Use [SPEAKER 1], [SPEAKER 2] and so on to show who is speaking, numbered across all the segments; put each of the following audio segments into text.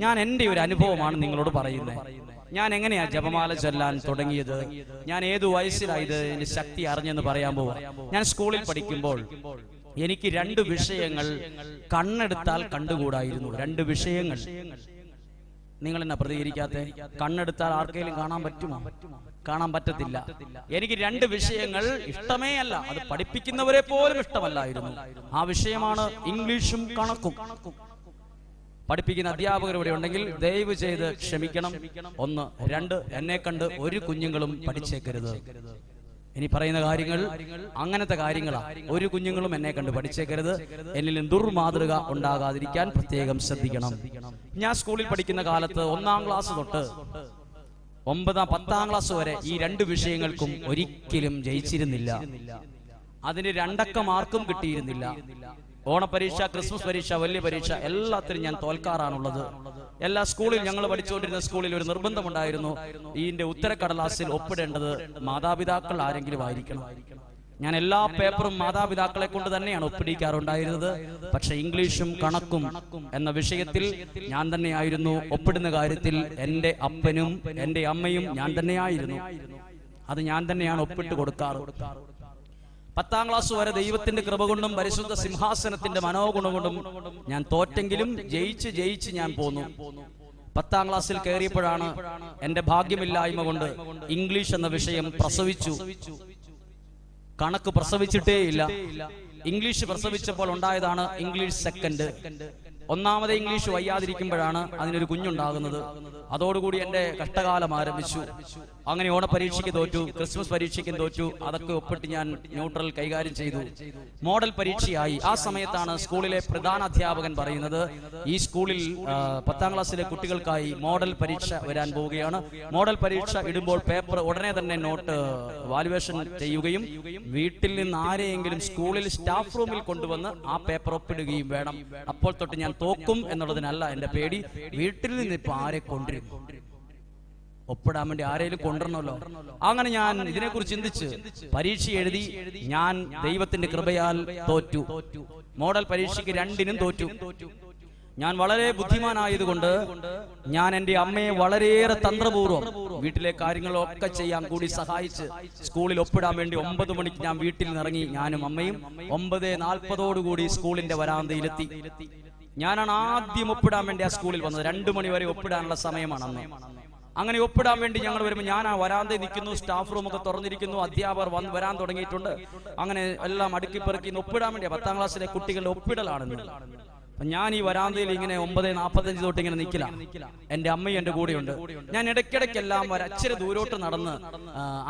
[SPEAKER 1] ഞാൻ എൻ്റെ ഒരു അനുഭവമാണ് നിങ്ങളോട് പറയുന്നത്. ഞാൻ എങ്ങനെയാ ജപമാല ചൊല്ലാൻ തുടങ്ങിയത്, ഞാൻ ഏതു വയസ്സിലായത് എന്റെ ശക്തി അറിഞ്ഞെന്ന് പറയാൻ പോവാ. ഞാൻ സ്കൂളിൽ പഠിക്കുമ്പോൾ എനിക്ക് 2 വിഷയങ്ങൾ കണ്ണെടുത്താൽ കണ്ടുകൂടായിരുന്നു. 2 വിഷയങ്ങൾ. നിങ്ങൾ എന്നാ പ്രതികരിക്കാത്തെ? കണ്ണെടുത്താൽ ആർക്കെങ്കിലും കാണാൻ പറ്റുമോ? കാണാൻ പറ്റത്തില്ല. എനിക്ക് 2 വിഷയങ്ങൾ ഇഷ്ടമേ അല്ല, അത് പഠിപ്പിക്കുന്നവരെ പോലും ഇഷ്ടമല്ലായിരുന്നു. ആ വിഷയമാണ് ഇംഗ്ലീഷും കണക്കും. പഠിപ്പിക്കുന്ന അധ്യാപകർ ഇവിടെ ഉണ്ടെങ്കിൽ ദയവ് ചെയ്ത് ക്ഷമിക്കണം. 1. 2, എന്നെ കണ്ട് ഒരു കുഞ്ഞുങ്ങളും പഠിച്ചേക്കരുത്. ഇനി പറയുന്ന കാര്യങ്ങൾ അങ്ങനത്തെ കാര്യങ്ങളാ. ഒരു കുഞ്ഞുങ്ങളും എന്നെ കണ്ട് പഠിച്ചേക്കരുത്. എന്നിൽ ദുർമാതൃക ഉണ്ടാകാതിരിക്കാൻ പ്രത്യേകം ശ്രദ്ധിക്കണം. ഞാൻ സ്കൂളിൽ പഠിക്കുന്ന കാലത്ത് 1-ാം ക്ലാസ് തൊട്ട് 9-ാം 10-ാം ക്ലാസ് വരെ ഈ 2 വിഷയങ്ങൾക്കും ഒരിക്കലും ജയിച്ചിരുന്നില്ല. അതിന് 2 അക്ക മാർക്കും കിട്ടിയിരുന്നില്ല. ഓണപരീക്ഷ, ക്രിസ്മസ് പരീക്ഷ, വലിയ പരീക്ഷ എല്ലാത്തിനും ഞാൻ തോൽക്കാറാണുള്ളത്. എല്ലാ സ്കൂളിൽ, ഞങ്ങൾ പഠിച്ചുകൊണ്ടിരുന്ന സ്കൂളിൽ ഒരു നിർബന്ധമുണ്ടായിരുന്നു, ഇതിന്റെ ഉത്തരക്കടലാസിൽ ഒപ്പിടേണ്ടത് മാതാപിതാക്കൾ ആരെങ്കിലും ആയിരിക്കണം. ഞാൻ എല്ലാ പേപ്പറും മാതാപിതാക്കളെ കൊണ്ട് തന്നെയാണ് ഒപ്പിടിക്കാറുണ്ടായിരുന്നത്. പക്ഷെ ഇംഗ്ലീഷും കണക്കും എന്ന വിഷയത്തിൽ ഞാൻ തന്നെയായിരുന്നു ഒപ്പിടുന്ന കാര്യത്തിൽ. എൻ്റെ അപ്പനും എൻ്റെ അമ്മയും ഞാൻ തന്നെയായിരുന്നു. അത് ഞാൻ തന്നെയാണ് ഒപ്പിട്ട് കൊടുക്കാറ്. 10-ാം ക്ലാസ് വരെ ദൈവത്തിന്റെ കൃപ കൊണ്ടും പരിശുദ്ധ സിംഹാസനത്തിന്റെ മനോഗുണം കൊണ്ടും ഞാൻ തോറ്റെങ്കിലും ജയിച്ച് ഞാൻ പോന്നു. 10-ാം ക്ലാസ്സിൽ കയറിയപ്പോഴാണ് എന്റെ ഭാഗ്യമില്ലായ്മ കൊണ്ട് ഇംഗ്ലീഷ് എന്ന വിഷയം പ്രസവിച്ചു. കണക്ക് പ്രസവിച്ചിട്ടേ ഇല്ല. ഇംഗ്ലീഷ് പ്രസവിച്ചപ്പോൾ ഉണ്ടായതാണ് ഇംഗ്ലീഷ് സെക്കൻഡ്. 1-ാമത് ഇംഗ്ലീഷ് വയ്യാതിരിക്കുമ്പോഴാണ് അതിനൊരു കുഞ്ഞുണ്ടാകുന്നത്. അതോടുകൂടി എന്റെ കഷ്ടകാലം ആരംഭിച്ചു. അങ്ങനെ ഓണപരീക്ഷയ്ക്ക് തോറ്റു, ക്രിസ്മസ് പരീക്ഷയ്ക്കും തോറ്റു. അതൊക്കെ ഒപ്പിട്ട് ഞാൻ ന്യൂട്രൽ കൈകാര്യം ചെയ്തു. മോഡൽ പരീക്ഷയായി. ആ സമയത്താണ് സ്കൂളിലെ പ്രധാന അധ്യാപകൻ പറയുന്നത്, ഈ സ്കൂളിൽ 10-ാം ക്ലാസ്സിലെ കുട്ടികൾക്കായി മോഡൽ പരീക്ഷ വരാൻ പോവുകയാണ്. മോഡൽ പരീക്ഷ ഇടുമ്പോൾ പേപ്പർ ഉടനെ തന്നെ നോട്ട് വാലുവേഷൻ ചെയ്യുകയും വീട്ടിൽ നിന്ന് ആരെയെങ്കിലും സ്കൂളിൽ സ്റ്റാഫ് റൂമിൽ കൊണ്ടുവന്ന് ആ പേപ്പർ ഒപ്പിടുകയും വേണം. അപ്പോൾ തൊട്ട് ഞാൻ തോക്കും എന്നുള്ളതിനല്ല എന്റെ പേടി, വീട്ടിൽ നിന്ന് ഇപ്പൊ ആരെ കൊണ്ടുവരും, ഒപ്പിടാൻ വേണ്ടി ആരെങ്കിലും കൊണ്ടുവരണമല്ലോ. അങ്ങനെ ഞാൻ ഇതിനെക്കുറിച്ച് ചിന്തിച്ച് പരീക്ഷ എഴുതി. ഞാൻ ദൈവത്തിന്റെ കൃപയാൽ തോറ്റു. മോഡൽ പരീക്ഷയ്ക്ക് 2-നും തോറ്റു. ഞാൻ വളരെ ബുദ്ധിമാനായതുകൊണ്ട് ഞാൻ എൻ്റെ അമ്മയെ വളരെയേറെ തന്ത്രപൂർവ്വം വീട്ടിലെ കാര്യങ്ങളൊക്കെ ചെയ്യാൻ കൂടി സഹായിച്ച് സ്കൂളിൽ ഒപ്പിടാൻ വേണ്ടി 9 മണിക്ക് ഞാൻ വീട്ടിൽ നിന്ന് ഇറങ്ങി. ഞാനും അമ്മയും 9:40 സ്കൂളിന്റെ വരാന്തയിലെത്തി. ഞാനാണ് ആദ്യം ഒപ്പിടാൻ വേണ്ടി ആ സ്കൂളിൽ വന്നത്. 2 മണി വരെ ഒപ്പിടാനുള്ള സമയമാണ് അന്ന്. അങ്ങനെ ഒപ്പിടാൻ വേണ്ടി ഞങ്ങൾ വരുമ്പോൾ ഞാൻ ആ വരാന്തയിൽ നിൽക്കുന്നു. സ്റ്റാഫ് റൂമൊക്കെ തുറന്നിരിക്കുന്നു. അധ്യാപകർ വരാൻ തുടങ്ങിയിട്ടുണ്ട്. അങ്ങനെ എല്ലാം അടുക്കിപ്പെറുക്കി ഒപ്പിടാൻ വേണ്ടി 10-ാം ക്ലാസ്സിലെ കുട്ടികളുടെ ഒപ്പിടലാണെന്ന്. ഞാൻ ഈ വരാന്തയിൽ ഇങ്ങനെ 9:45 തൊട്ട് ഇങ്ങനെ നിൽക്കില്ല. എന്റെ അമ്മയും എന്റെ കൂടെയുണ്ട്. ഞാൻ ഇടയ്ക്കിടയ്ക്കെല്ലാം ഇച്ചിരി ദൂരോട്ട് നടന്ന്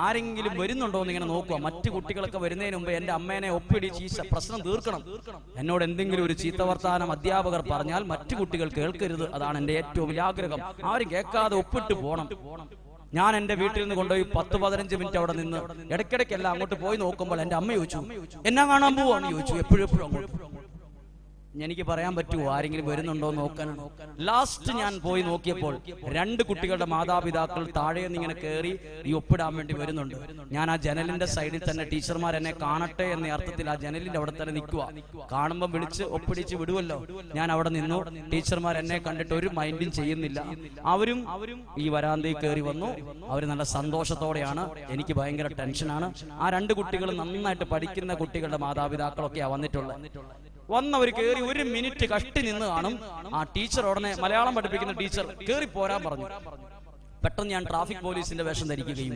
[SPEAKER 1] ആരെങ്കിലും വരുന്നുണ്ടോ എന്ന് ഇങ്ങനെ നോക്കുക. മറ്റു കുട്ടികളൊക്കെ വരുന്നതിന് മുമ്പ് എന്റെ അമ്മേനെ ഒപ്പിടിച്ച് പ്രശ്നം തീർക്കണം. എന്നോട് എന്തെങ്കിലും ഒരു ചീത്ത വർത്താനം അധ്യാപകർ പറഞ്ഞാൽ മറ്റു കുട്ടികൾ കേൾക്കരുത്. അതാണ് എന്റെ ഏറ്റവും വലിയ ആഗ്രഹം. ആരും കേൾക്കാതെ ഒപ്പിട്ട് പോകണം. ഞാൻ എന്റെ വീട്ടിൽ നിന്ന് കൊണ്ടുപോയി 10-15 മിനിറ്റ് അവിടെ നിന്ന് ഇടയ്ക്കിടയ്ക്കെല്ലാം അങ്ങോട്ട് പോയി നോക്കുമ്പോൾ എന്റെ അമ്മ ചോദിച്ചു, എന്നാ കാണാൻ പോവാന്ന് ചോദിച്ചു. എപ്പോഴും അങ്ങോട്ട്. എനിക്ക് പറയാൻ പറ്റുമോ ആരെങ്കിലും വരുന്നുണ്ടോ നോക്കാനാണ്. ലാസ്റ്റ് ഞാൻ പോയി നോക്കിയപ്പോൾ 2 കുട്ടികളുടെ മാതാപിതാക്കൾ താഴെ നിന്ന് ഇങ്ങനെ കയറി ഈ ഒപ്പിടാൻ വേണ്ടി വരുന്നുണ്ട്. ഞാൻ ആ ജനലിന്റെ സൈഡിൽ തന്നെ, ടീച്ചർമാർ എന്നെ കാണട്ടെ എന്ന അർത്ഥത്തിൽ ആ ജനലിന്റെ അവിടെ തന്നെ നിൽക്കുക. കാണുമ്പോൾ വിളിച്ച് ഒപ്പിടിച്ച് വിടുവല്ലോ. ഞാൻ അവിടെ നിന്നു. ടീച്ചർമാർ എന്നെ കണ്ടിട്ട് ഒരു മൈൻഡും ചെയ്യുന്നില്ല. അവരും ഈ വരാന്തയിൽ കയറി വന്നു. അവർ നല്ല സന്തോഷത്തോടെയാണ്. എനിക്ക് ഭയങ്കര ടെൻഷനാണ്. ആ 2 കുട്ടികൾ നന്നായിട്ട് പഠിക്കുന്ന കുട്ടികളുടെ മാതാപിതാക്കളൊക്കെയാ വന്നിട്ടുള്ളത്. വന്നവർ കയറി 1 മിനിറ്റ് കഷ്ടി നിന്ന് കാണും. ആ ടീച്ചർ ഉടനെ, മലയാളം പഠിപ്പിക്കുന്ന ടീച്ചർ, കയറി പോരാൻ പറഞ്ഞു. പെട്ടെന്ന് ഞാൻ ട്രാഫിക് പോലീസിന്റെ വേഷം ധരിക്കുകയും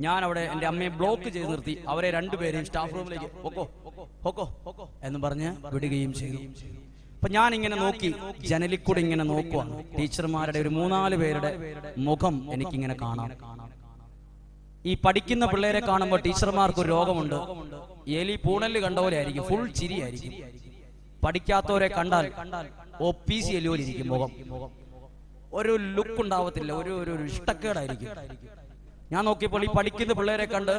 [SPEAKER 1] ഞാൻ അവിടെ എന്റെ അമ്മയെ ബ്ലോക്ക് ചെയ്ത് നിർത്തി. അവരെ 2 പേരെയും സ്റ്റാഫ് റൂമിലേക്ക് ഹൊക്കോ എന്ന് പറഞ്ഞ് വിടുകയും ചെയ്തു. അപ്പൊ ഞാൻ ഇങ്ങനെ നോക്കി, ജനലിൽ കൂടെ ഇങ്ങനെ നോക്കുവാണ്. ടീച്ചർമാരുടെ ഒരു 3-4 പേരുടെ മുഖം എനിക്കിങ്ങനെ കാണാം. ഈ പഠിക്കുന്ന പിള്ളേരെ കാണുമ്പോൾ ടീച്ചർമാർക്ക് ഒരു രോഗമുണ്ട്. എലി പൂണല് കണ്ട പോലെ ആയിരിക്കും, ഫുൾ ചിരിയായിരിക്കും. പഠിക്കാത്തവരെ കണ്ടാൽ OPC എല്ലുപോലിരിക്കും മുഖം. ഒരു ലുക്ക് ഉണ്ടാവത്തില്ല, ഒരു ഇഷ്ടക്കേടായിരിക്കും. ഞാൻ നോക്കിയപ്പോൾ ഈ പഠിക്കുന്ന പിള്ളേരെ കണ്ട്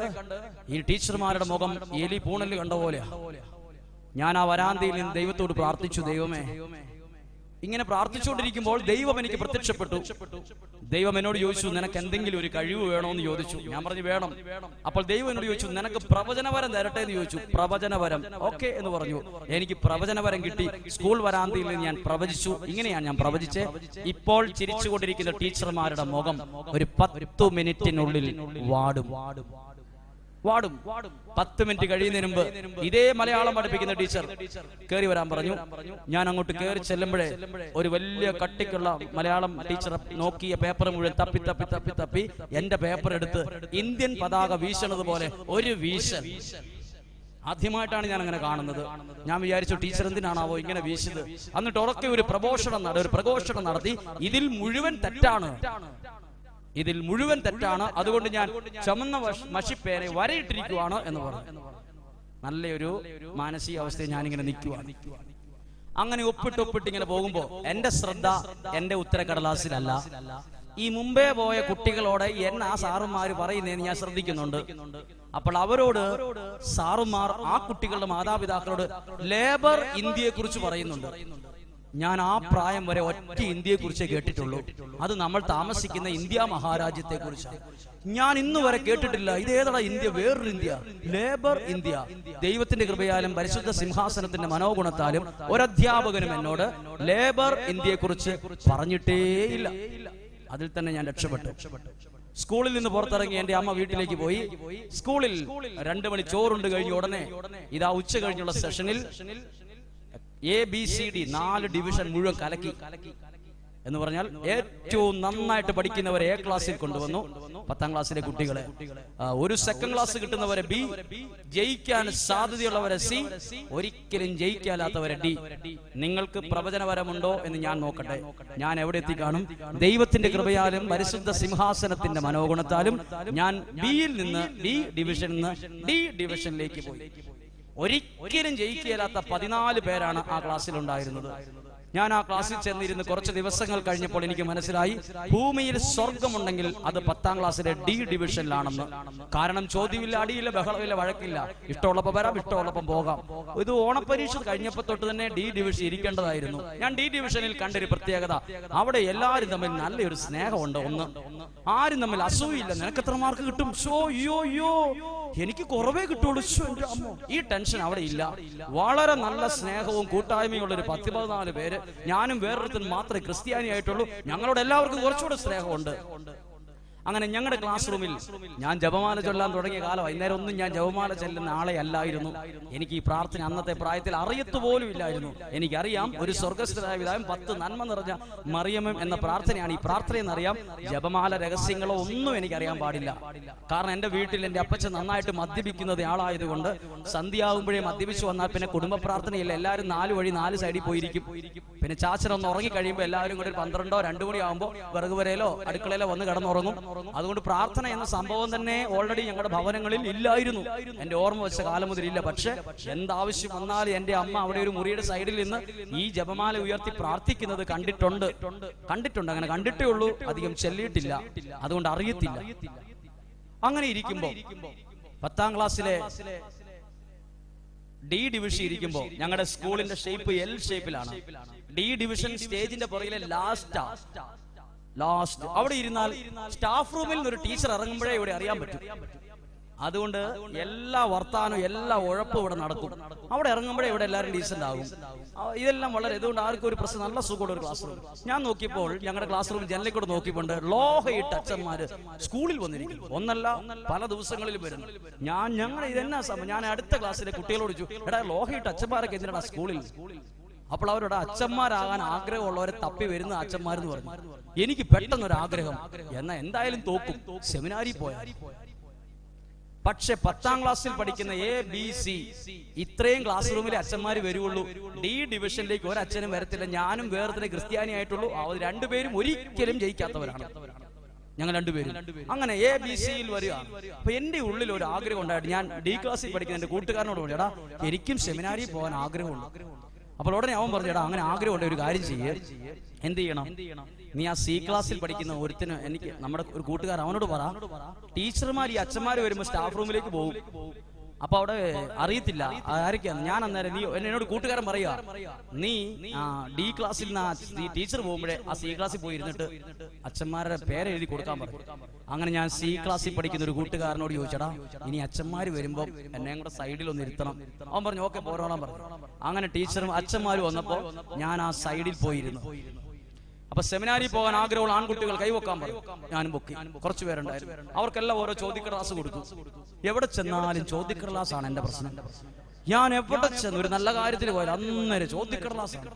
[SPEAKER 1] ഈ ടീച്ചർമാരുടെ മുഖം എലി പൂണല് കണ്ട പോലെയാ. ഞാൻ ആ വരാന്തയിൽ നിന്ന് ദൈവത്തോട് പ്രാർത്ഥിച്ചു, ദൈവമേ ഇങ്ങനെ പ്രാർത്ഥിച്ചുകൊണ്ടിരിക്കുമ്പോൾ ദൈവം എനിക്ക് പ്രത്യക്ഷപ്പെട്ടു. ദൈവം എന്നോട് ചോദിച്ചു, നിനക്ക് എന്തെങ്കിലും ഒരു കഴിവ് വേണോ എന്ന് ചോദിച്ചു. ഞാൻ പറഞ്ഞു വേണം. അപ്പോൾ ദൈവം എന്നോട് ചോദിച്ചു, നിനക്ക് പ്രവചനവരം തരട്ടെ എന്ന് ചോദിച്ചു. പ്രവചനവരം, ഓക്കെ എന്ന് പറഞ്ഞു. എനിക്ക് പ്രവചനവരം കിട്ടി. സ്കൂൾ വരാന്തയിൽ നിന്ന് ഞാൻ പ്രവചിച്ചു. ഇങ്ങനെയാണ് ഞാൻ പ്രവചിച്ച്. ഇപ്പോൾ ചിരിച്ചുകൊണ്ടിരിക്കുന്ന ടീച്ചർമാരുടെ മുഖം ഒരു 10 മിനിറ്റിനുള്ളിൽ വാടും. 10 മിനിറ്റ് കഴിയുന്നതിന് മുമ്പ് ഇതേ മലയാളം പഠിപ്പിക്കുന്ന ടീച്ചർ കയറി വരാൻ പറഞ്ഞു. ഞാൻ അങ്ങോട്ട് കയറി ചെല്ലുമ്പോഴേ ഒരു വലിയ കട്ടിക്കുള്ള മലയാളം ടീച്ചർ നോക്കിയ പേപ്പർ മുഴുവൻ തപ്പി എന്റെ പേപ്പർ എടുത്ത് ഇന്ത്യൻ പതാക വീശണത് പോലെ ഒരു വീശൽ. ആദ്യമായിട്ടാണ് ഞാൻ അങ്ങനെ കാണുന്നത്. ഞാൻ വിചാരിച്ചു ടീച്ചർ എന്തിനാണാവോ ഇങ്ങനെ വീശിയത്. എന്നിട്ട് ഉറക്കെ ഒരു പ്രഘോഷണം നടത്തി. ഇതിൽ മുഴുവൻ തെറ്റാണ്, അതുകൊണ്ട് ഞാൻ ചുമന്ന മഷിപ്പേനെ വരയിട്ടിരിക്കുവാണ് എന്ന് പറഞ്ഞു. നല്ലൊരു മാനസികാവസ്ഥയിൽ ഞാനിങ്ങനെ നിൽക്കുവാണ്. അങ്ങനെ ഒപ്പിട്ട് ഇങ്ങനെ പോകുമ്പോ എന്റെ ശ്രദ്ധ എന്റെ ഉത്തരക്കടലാസിലല്ല. ഈ മുമ്പേ പോയ കുട്ടികളോട് എന്നെ ആ സാറുമാര് പറയുന്നതെന്ന് ഞാൻ ശ്രദ്ധിക്കുന്നുണ്ട്. അപ്പോൾ അവരോട് സാറുമാർ ആ കുട്ടികളുടെ മാതാപിതാക്കളോട് ലേബർ ഇന്ത്യയെ കുറിച്ച് പറയുന്നുണ്ട്. ഞാൻ ആ പ്രായം വരെ ഒറ്റ ഇന്ത്യയെ കുറിച്ചേ കേട്ടിട്ടുള്ളൂ. അത് നമ്മൾ താമസിക്കുന്ന ഇന്ത്യ മഹാരാജ്യത്തെ കുറിച്ചാണ്. ഞാൻ ഇന്ന് വരെ കേട്ടിട്ടില്ല ഇതേതാ ഇന്ത്യ, വേറൊരു ഇന്ത്യ, ലേബർ ഇന്ത്യ. ദൈവത്തിന്റെ കൃപയാലും പരിശുദ്ധ സിംഹാസനത്തിന്റെ മനോഗുണത്താലും ഒരധ്യാപകനും എന്നോട് ലേബർ ഇന്ത്യയെ കുറിച്ച് പറഞ്ഞിട്ടേയില്ല. അതിൽ തന്നെ ഞാൻ രക്ഷപ്പെട്ടു. സ്കൂളിൽ നിന്ന് പുറത്തിറങ്ങി എന്റെ അമ്മ വീട്ടിലേക്ക് പോയി. സ്കൂളിൽ 2 മണി ചോറുണ്ട് കഴിഞ്ഞ ഉടനെ ഇതാ ഉച്ച കഴിഞ്ഞുള്ള സെഷനിൽ ABCD 4 ഡിവിഷൻ മുഴുവൻ കലക്കി എന്ന് പറഞ്ഞാൽ ഏറ്റവും നന്നായിട്ട് പഠിക്കുന്നവരെ A ക്ലാസ്സിൽ കൊണ്ടുവന്നു. 10ാം ക്ലാസ്സിലെ കുട്ടികളെ. ഒരു സെക്കൻഡ് ക്ലാസ് കിട്ടുന്നവരെ B, ജയിക്കാൻ സാധ്യതയുള്ളവരെ C, ഒരിക്കലും ജയിക്കാത്തവരെ D. നിങ്ങൾക്ക് പ്രവചനപരമുണ്ടോ എന്ന് ഞാൻ നോക്കട്ടെ. ഞാൻ എവിടെ എത്തി കാണും? ദൈവത്തിന്റെ കൃപയാലും പരിശുദ്ധ സിംഹാസനത്തിന്റെ മനോഗുണത്താലും ഞാൻ Bയിൽ നിന്ന് D ഡിവിഷനിൽ നിന്ന് D ഡിവിഷനിലേക്ക് പോയി. ഒരിക്കലും ജയിക്കാത്ത 14 പേരാണ് ആ ക്ലാസ്സിൽ ഉണ്ടായിരുന്നത്. ഞാൻ ആ ക്ലാസ്സിൽ ചെന്നിരുന്ന് കുറച്ച് ദിവസങ്ങൾ കഴിഞ്ഞപ്പോൾ എനിക്ക് മനസ്സിലായി ഭൂമിയിൽ സ്വർഗമുണ്ടെങ്കിൽ അത് 10ാം ക്ലാസ്സിലെ D ഡിവിഷനിലാണെന്ന്. കാരണം ചോദ്യമില്ല, അടിയില്ല, ബഹളമില്ല, വഴക്കില്ല. ഇഷ്ടമുള്ളപ്പോൾ വരാം, ഇഷ്ടമുള്ളപ്പം പോകാം. ഇത് ഓണപ്പരീക്ഷ കഴിഞ്ഞപ്പോൾ തൊട്ട് തന്നെ D ഡിവിഷൻ ഇരിക്കേണ്ടതായിരുന്നു. ഞാൻ D ഡിവിഷനിൽ കണ്ടൊരു പ്രത്യേകത, അവിടെ എല്ലാവരും തമ്മിൽ നല്ലൊരു സ്നേഹമുണ്ട്. ആരും തമ്മിൽ അസൂയില്ല. നിനക്ക് എത്ര മാർക്ക് കിട്ടും? എനിക്ക് കുറവേ കിട്ടുള്ളൂ. ഈ ടെൻഷൻ അവിടെ ഇല്ല. വളരെ നല്ല സ്നേഹവും കൂട്ടായ്മയുള്ള ഒരു 10-14 പേര്. ഞാനും വേറൊരുത്തരും മാത്രമേ ക്രിസ്ത്യാനി ആയിട്ടുള്ളൂ. ഞങ്ങളോട് എല്ലാവർക്കും കുറച്ചുകൂടെ സ്നേഹമുണ്ട്. അങ്ങനെ ഞങ്ങളുടെ ക്ലാസ് റൂമിൽ ഞാൻ ജപമാല ചൊല്ലാൻ തുടങ്ങിയ കാലം വൈകുന്നേരം ഒന്നും ഞാൻ ജപമാല ചെല്ലുന്ന ആളെ അല്ലായിരുന്നു. എനിക്ക് ഈ പ്രാർത്ഥന അന്നത്തെ പ്രായത്തിൽ അറിയത്തുപോലും ഇല്ലായിരുന്നു. എനിക്കറിയാം ഒരു സ്വർഗസ്ഥനായ പിതാവും 10 നന്മ നിറഞ്ഞ മറിയമും എന്ന പ്രാർത്ഥനയാണ്. ഈ പ്രാർത്ഥനയെന്നറിയാം. ജപമാല രഹസ്യങ്ങളോ ഒന്നും എനിക്കറിയാൻ പാടില്ല. കാരണം എന്റെ വീട്ടിൽ എന്റെ അപ്പച്ചൻ നന്നായിട്ട് മദ്യപിക്കുന്നത് ആളായതുകൊണ്ട് സന്ധ്യയാകുമ്പോഴേ മദ്യപിച്ചു വന്നാൽ പിന്നെ കുടുംബ പ്രാർത്ഥനയില്ല. എല്ലാവരും 4 വഴി 4 സൈഡിൽ പോയിരിക്കും. പിന്നെ ചാച്ചനൊന്ന് ഉറങ്ങി കഴിയുമ്പോൾ എല്ലാവരും കൂടി 12 or 2 മണിയാകുമ്പോൾ വിറകുവരയിലോ അടുക്കളയിലോ വന്ന് കിടന്നുറങ്ങും. അതുകൊണ്ട് പ്രാർത്ഥന എന്ന സംഭവം തന്നെ ഓൾറെഡി ഞങ്ങളുടെ ഭവനങ്ങളിൽ ഇല്ലായിരുന്നു. എന്റെ ഓർമ്മ വെച്ച കാലം മുതൽ ഇല്ല. പക്ഷെ എന്താവശ്യം വന്നാലും എന്റെ അമ്മ അവിടെ ഒരു മുറിയുടെ സൈഡിൽ നിന്ന് ഈ ജപമാല ഉയർത്തി പ്രാർത്ഥിക്കുന്നത് കണ്ടിട്ടുണ്ട്. അങ്ങനെ കണ്ടിട്ടേ ഉള്ളൂ, അധികം ചെല്ലിയിട്ടില്ല. അതുകൊണ്ട് അറിയത്തില്ല. അങ്ങനെ ഇരിക്കുമ്പോ 10ാം ക്ലാസ്സിലെ D ഡിവിഷൻ ഇരിക്കുമ്പോ ഞങ്ങളുടെ സ്കൂളിന്റെ ഷേപ്പ് L ഷേപ്പിലാണ്. D ഡിവിഷൻ സ്റ്റേജിന്റെ പുറകിലെ ലാസ്റ്റ് അവിടെ ഇരുന്നാൽ സ്റ്റാഫ് റൂമിൽ നിന്ന് ഒരു ടീച്ചർ ഇറങ്ങുമ്പോഴേ ഇവിടെ അറിയാൻ പറ്റും. അതുകൊണ്ട് എല്ലാ വർത്താനവും എല്ലാ ഉഴപ്പും ഇവിടെ നടക്കും. അവിടെ ഇറങ്ങുമ്പോഴേ ഇവിടെ എല്ലാവരും ഡീസന്റ് ആകും. ഇതെല്ലാം വളരെ ഇതുകൊണ്ട് ആർക്കും ഒരു പ്രശ്നം, നല്ല സുഖമുള്ള ഒരു ക്ലാസ് റൂം. ഞാൻ നോക്കിയപ്പോൾ ഞങ്ങളുടെ ക്ലാസ് റൂം ജനലിൽ കൂടെ നോക്കിയപ്പോൾ ലോഹയിട്ട് അച്ഛന്മാര് സ്കൂളിൽ വന്നിരിക്കും. ഒന്നല്ല, പല ദിവസങ്ങളിലും വരുന്നു. ഞങ്ങൾ ഇതെന്നാ സമയം, ഞാൻ അടുത്ത ക്ലാസ്സിലെ കുട്ടികളോട് ചോദിച്ചു, എടാ ലോഹയിട്ട് അച്ഛന്മാരൊക്കെ എന്തിനാ സ്കൂളിൽ? അപ്പോൾ അവരോട് അച്ഛന്മാരാകാൻ ആഗ്രഹമുള്ളവരെ തപ്പി വരുന്ന അച്ഛന്മാരെന്ന് പറഞ്ഞു. എനിക്ക് പെട്ടെന്നൊരു ആഗ്രഹം, എന്നാ എന്തായാലും തോക്കും, സെമിനാരി പോയാൽ. പക്ഷെ 10ാം ക്ലാസ്സിൽ പഠിക്കുന്ന ABC ഇത്രയും ക്ലാസ് റൂമിലെ അച്ഛന്മാര് വരുള്ളൂ. D ഡിവിഷനിലേക്ക് ഒരച്ഛനും വരത്തില്ല. ഞാനും വേറെ ക്രിസ്ത്യാനി ആയിട്ടുള്ളൂ. അവർ 2 പേരും ഒരിക്കലും ജയിക്കാത്തവരാണ്. ഞങ്ങൾ 2 പേരും അങ്ങനെ ABCയിൽ വരിക. അപ്പൊ എന്റെ ഉള്ളിൽ ഒരു ആഗ്രഹം ഉണ്ടായിട്ട് ഞാൻ D ക്ലാസ്സിൽ പഠിക്കുന്ന എന്റെ കൂട്ടുകാരനോട് പറഞ്ഞു, എടാ എനിക്കും സെമിനാരി പോകാൻ ആഗ്രഹമുണ്ട്. അപ്പോൾ ഉടനെ അവൻ പറഞ്ഞു, എടാ അങ്ങനെ ആഗ്രഹമുണ്ട്, ഒരു കാര്യം ചെയ്യേ, എന്ത് ചെയ്യണം, നീ ആ C ക്ലാസ്സിൽ പഠിക്കുന്ന ഒരുത്തിന്, എനിക്ക് നമ്മുടെ ഒരു കൂട്ടുകാരൻ, അവനോട് പറ, ടീച്ചർമാർ ഈ അച്ഛന്മാർ വരുമ്പോൾ സ്റ്റാഫ് റൂമിലേക്ക് പോകും. അപ്പൊ അവിടെ അറിയത്തില്ല ആരൊക്കെയാണ്. ഞാൻ അന്നേരം എന്നോട് കൂട്ടുകാരൻ പറയുക, നീ ഡി ക്ലാസ്സിൽ നിന്ന് ടീച്ചർ പോകുമ്പോഴേ ആ സി ക്ലാസ്സിൽ പോയി ഇരുന്നിട്ട് അച്ഛന്മാരുടെ പേരെഴുതി കൊടുക്കാൻ പറഞ്ഞു. അങ്ങനെ ഞാൻ സി ക്ലാസ്സിൽ പഠിക്കുന്ന ഒരു കൂട്ടുകാരനോട് ചോദിച്ചടാ, ഇനി അച്ഛന്മാർ വരുമ്പോൾ എന്നെ കൂടെ സൈഡിൽ ഒന്ന് ഇരുത്തണം. അവൻ പറഞ്ഞു ഓക്കെ പോരോളാൻ പറഞ്ഞു. അങ്ങനെ ടീച്ചറും അച്ഛന്മാരും വന്നപ്പോൾ ഞാൻ ആ സൈഡിൽ പോയിരുന്നു. അപ്പൊ സെമിനാരിൽ പോകാൻ ആഗ്രഹമുള്ള ആൺകുട്ടികൾ കൈവക്കാൻ പറഞ്ഞു. ഞാനും പൊക്കി. കുറച്ചു പേരുണ്ടായിരുന്നു. അവർക്കെല്ലാം ഓരോ ചോദ്യക്കടലാസ് കൊടുത്തു. എവിടെ ചെന്നാലും ചോദ്യക്കടലാസാണ് എന്റെ പ്രശ്നം. ഞാൻ എവിടെ ചെന്ന് ഒരു നല്ല കാര്യത്തിന് പോയാലും അന്നേരം ചോദ്യക്കടലാസാണ്.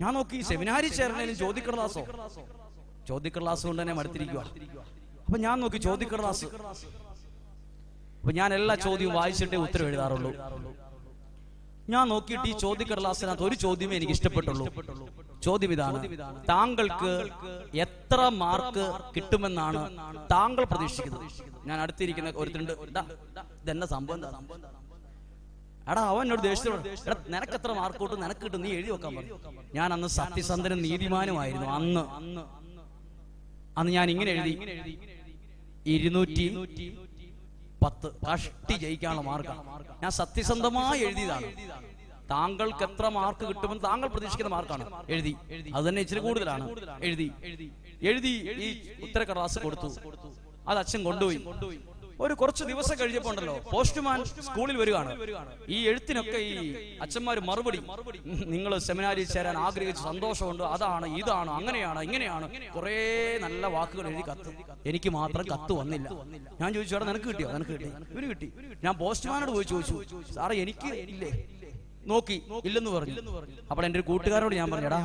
[SPEAKER 1] ഞാൻ നോക്കി സെമിനാരിൽ ചേർന്നതിലും ചോദ്യക്കടലാസ് കൊണ്ട് തന്നെ മടുത്തിരിക്കുക. അപ്പൊ ഞാൻ നോക്കി ചോദ്യക്കടലാസ്. അപ്പൊ ഞാൻ എല്ലാ ചോദ്യവും വായിച്ചിട്ടേ ഉത്തരം എഴുതാറുള്ളൂ. ഞാൻ നോക്കിയിട്ട് ഈ ചോദ്യക്കടലാസിനകത്ത് ഒരു ചോദ്യമേ എനിക്ക് ഇഷ്ടപ്പെട്ടുള്ളൂ. ചോദ്യം ഇതാണ്: താങ്കൾക്ക് എത്ര മാർക്ക് കിട്ടുമെന്നാണ് താങ്കൾ പ്രതീക്ഷിക്കുന്നത്? ഞാൻ അടുത്തിരിക്കുന്ന ഒരുത്തുണ്ട്, ഇതെന്നെ സംഭവം എന്താ? എടാ അവൻ എന്നോട് ദേഷ്യത്തോട്, എടാ നിനക്ക് എത്ര മാർക്ക് കിട്ടും, നിനക്ക് കിട്ടും, നീ എഴുതി വെക്കാൻ പറഞ്ഞു. ഞാൻ അന്ന് സത്യസന്ധനും നീതിമാനുമായിരുന്നു. അന്ന് ഞാൻ ഇങ്ങനെ എഴുതി 210 കഷ്ടി ജയിക്കാനുള്ള മാർക്കാണ്. ഞാൻ സത്യസന്ധമായി എഴുതിയതാണ്. താങ്കൾക്ക് എത്ര മാർക്ക് കിട്ടുമെന്ന് താങ്കൾ പ്രതീക്ഷിക്കുന്ന മാർക്കാണ് എഴുതി. അത് തന്നെ ഇച്ചിരി കൂടുതലാണ്. എഴുതി ഈ ഉത്തരക്കടലാസ് കൊടുത്തു. അത് അച്ഛൻ കൊണ്ടുപോയി. ഒരു കുറച്ച് ദിവസം കഴിഞ്ഞപ്പോ ഉണ്ടല്ലോ, പോസ്റ്റ്മാൻ സ്കൂളിൽ വരികയാണ്. ഈ എഴുത്തിനൊക്കെ ഈ അച്ഛന്മാര് മറുപടി, നിങ്ങൾ സെമിനാരിൽ ചേരാൻ ആഗ്രഹിച്ച് സന്തോഷമുണ്ട്, അതാണ് ഇതാണ് അങ്ങനെയാണ് ഇങ്ങനെയാണ്, കുറെ നല്ല വാക്കുകൾ എഴുതി കത്ത്. എനിക്ക് മാത്രം കത്ത് വന്നില്ല. ഞാൻ ചോദിച്ചു, എടാ നിനക്ക് കിട്ടിയോ? നിനക്ക് കിട്ടി? ഇവര് കിട്ടി. ഞാൻ പോസ്റ്റ്മാനോട് പോയി ചോദിച്ചു, സാറേ എനിക്ക് ഇല്ലേ? നോക്കി ഇല്ലെന്ന് പറഞ്ഞു. അപ്പോൾ എന്റെ ഒരു കൂട്ടുകാരോട് ഞാൻ പറഞ്ഞു, എടാ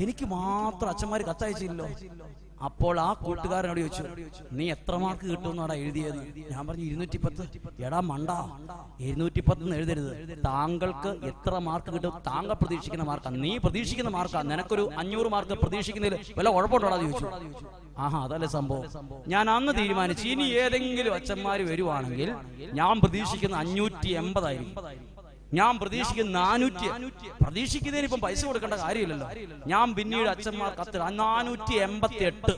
[SPEAKER 1] എനിക്ക് മാത്രം അച്ഛന്മാര് കത്തയച്ചില്ലല്ലോ. അപ്പോൾ ആ കൂട്ടുകാരനോട് ചോദിച്ചു, നീ എത്ര മാർക്ക് കിട്ടുമെന്നാടാ എഴുതിയെന്ന്? ഞാൻ പറഞ്ഞു 210. എടാ മണ്ടാ, 210 എഴുതരുത്. താങ്കൾക്ക് എത്ര മാർക്ക് കിട്ടും? താങ്കൾ പ്രതീക്ഷിക്കുന്ന മാർക്കാണ്. നീ പ്രതീക്ഷിക്കുന്ന മാർക്കാണ്. നിനക്കൊരു 500 മാർക്ക് പ്രതീക്ഷിക്കുന്നതിൽ വല്ല കുഴപ്പമുണ്ടോടാ ചോദിച്ചു. ആഹാ അതല്ലേ സംഭവം. ഞാൻ അന്ന് തീരുമാനിച്ചു, ഇനി ഏതെങ്കിലും അച്ഛന്മാര് വരുവാണെങ്കിൽ ഞാൻ പ്രതീക്ഷിക്കുന്ന 580 ആയിരിക്കും. ഞാൻ പ്രതീക്ഷിക്കുന്ന 400. പ്രതീക്ഷിക്കുന്നതിന് ഇപ്പം പൈസ കൊടുക്കേണ്ട കാര്യമില്ലല്ലോ. ഞാൻ പിന്നീട് അച്ഛന്മാർ കത്ത് 488,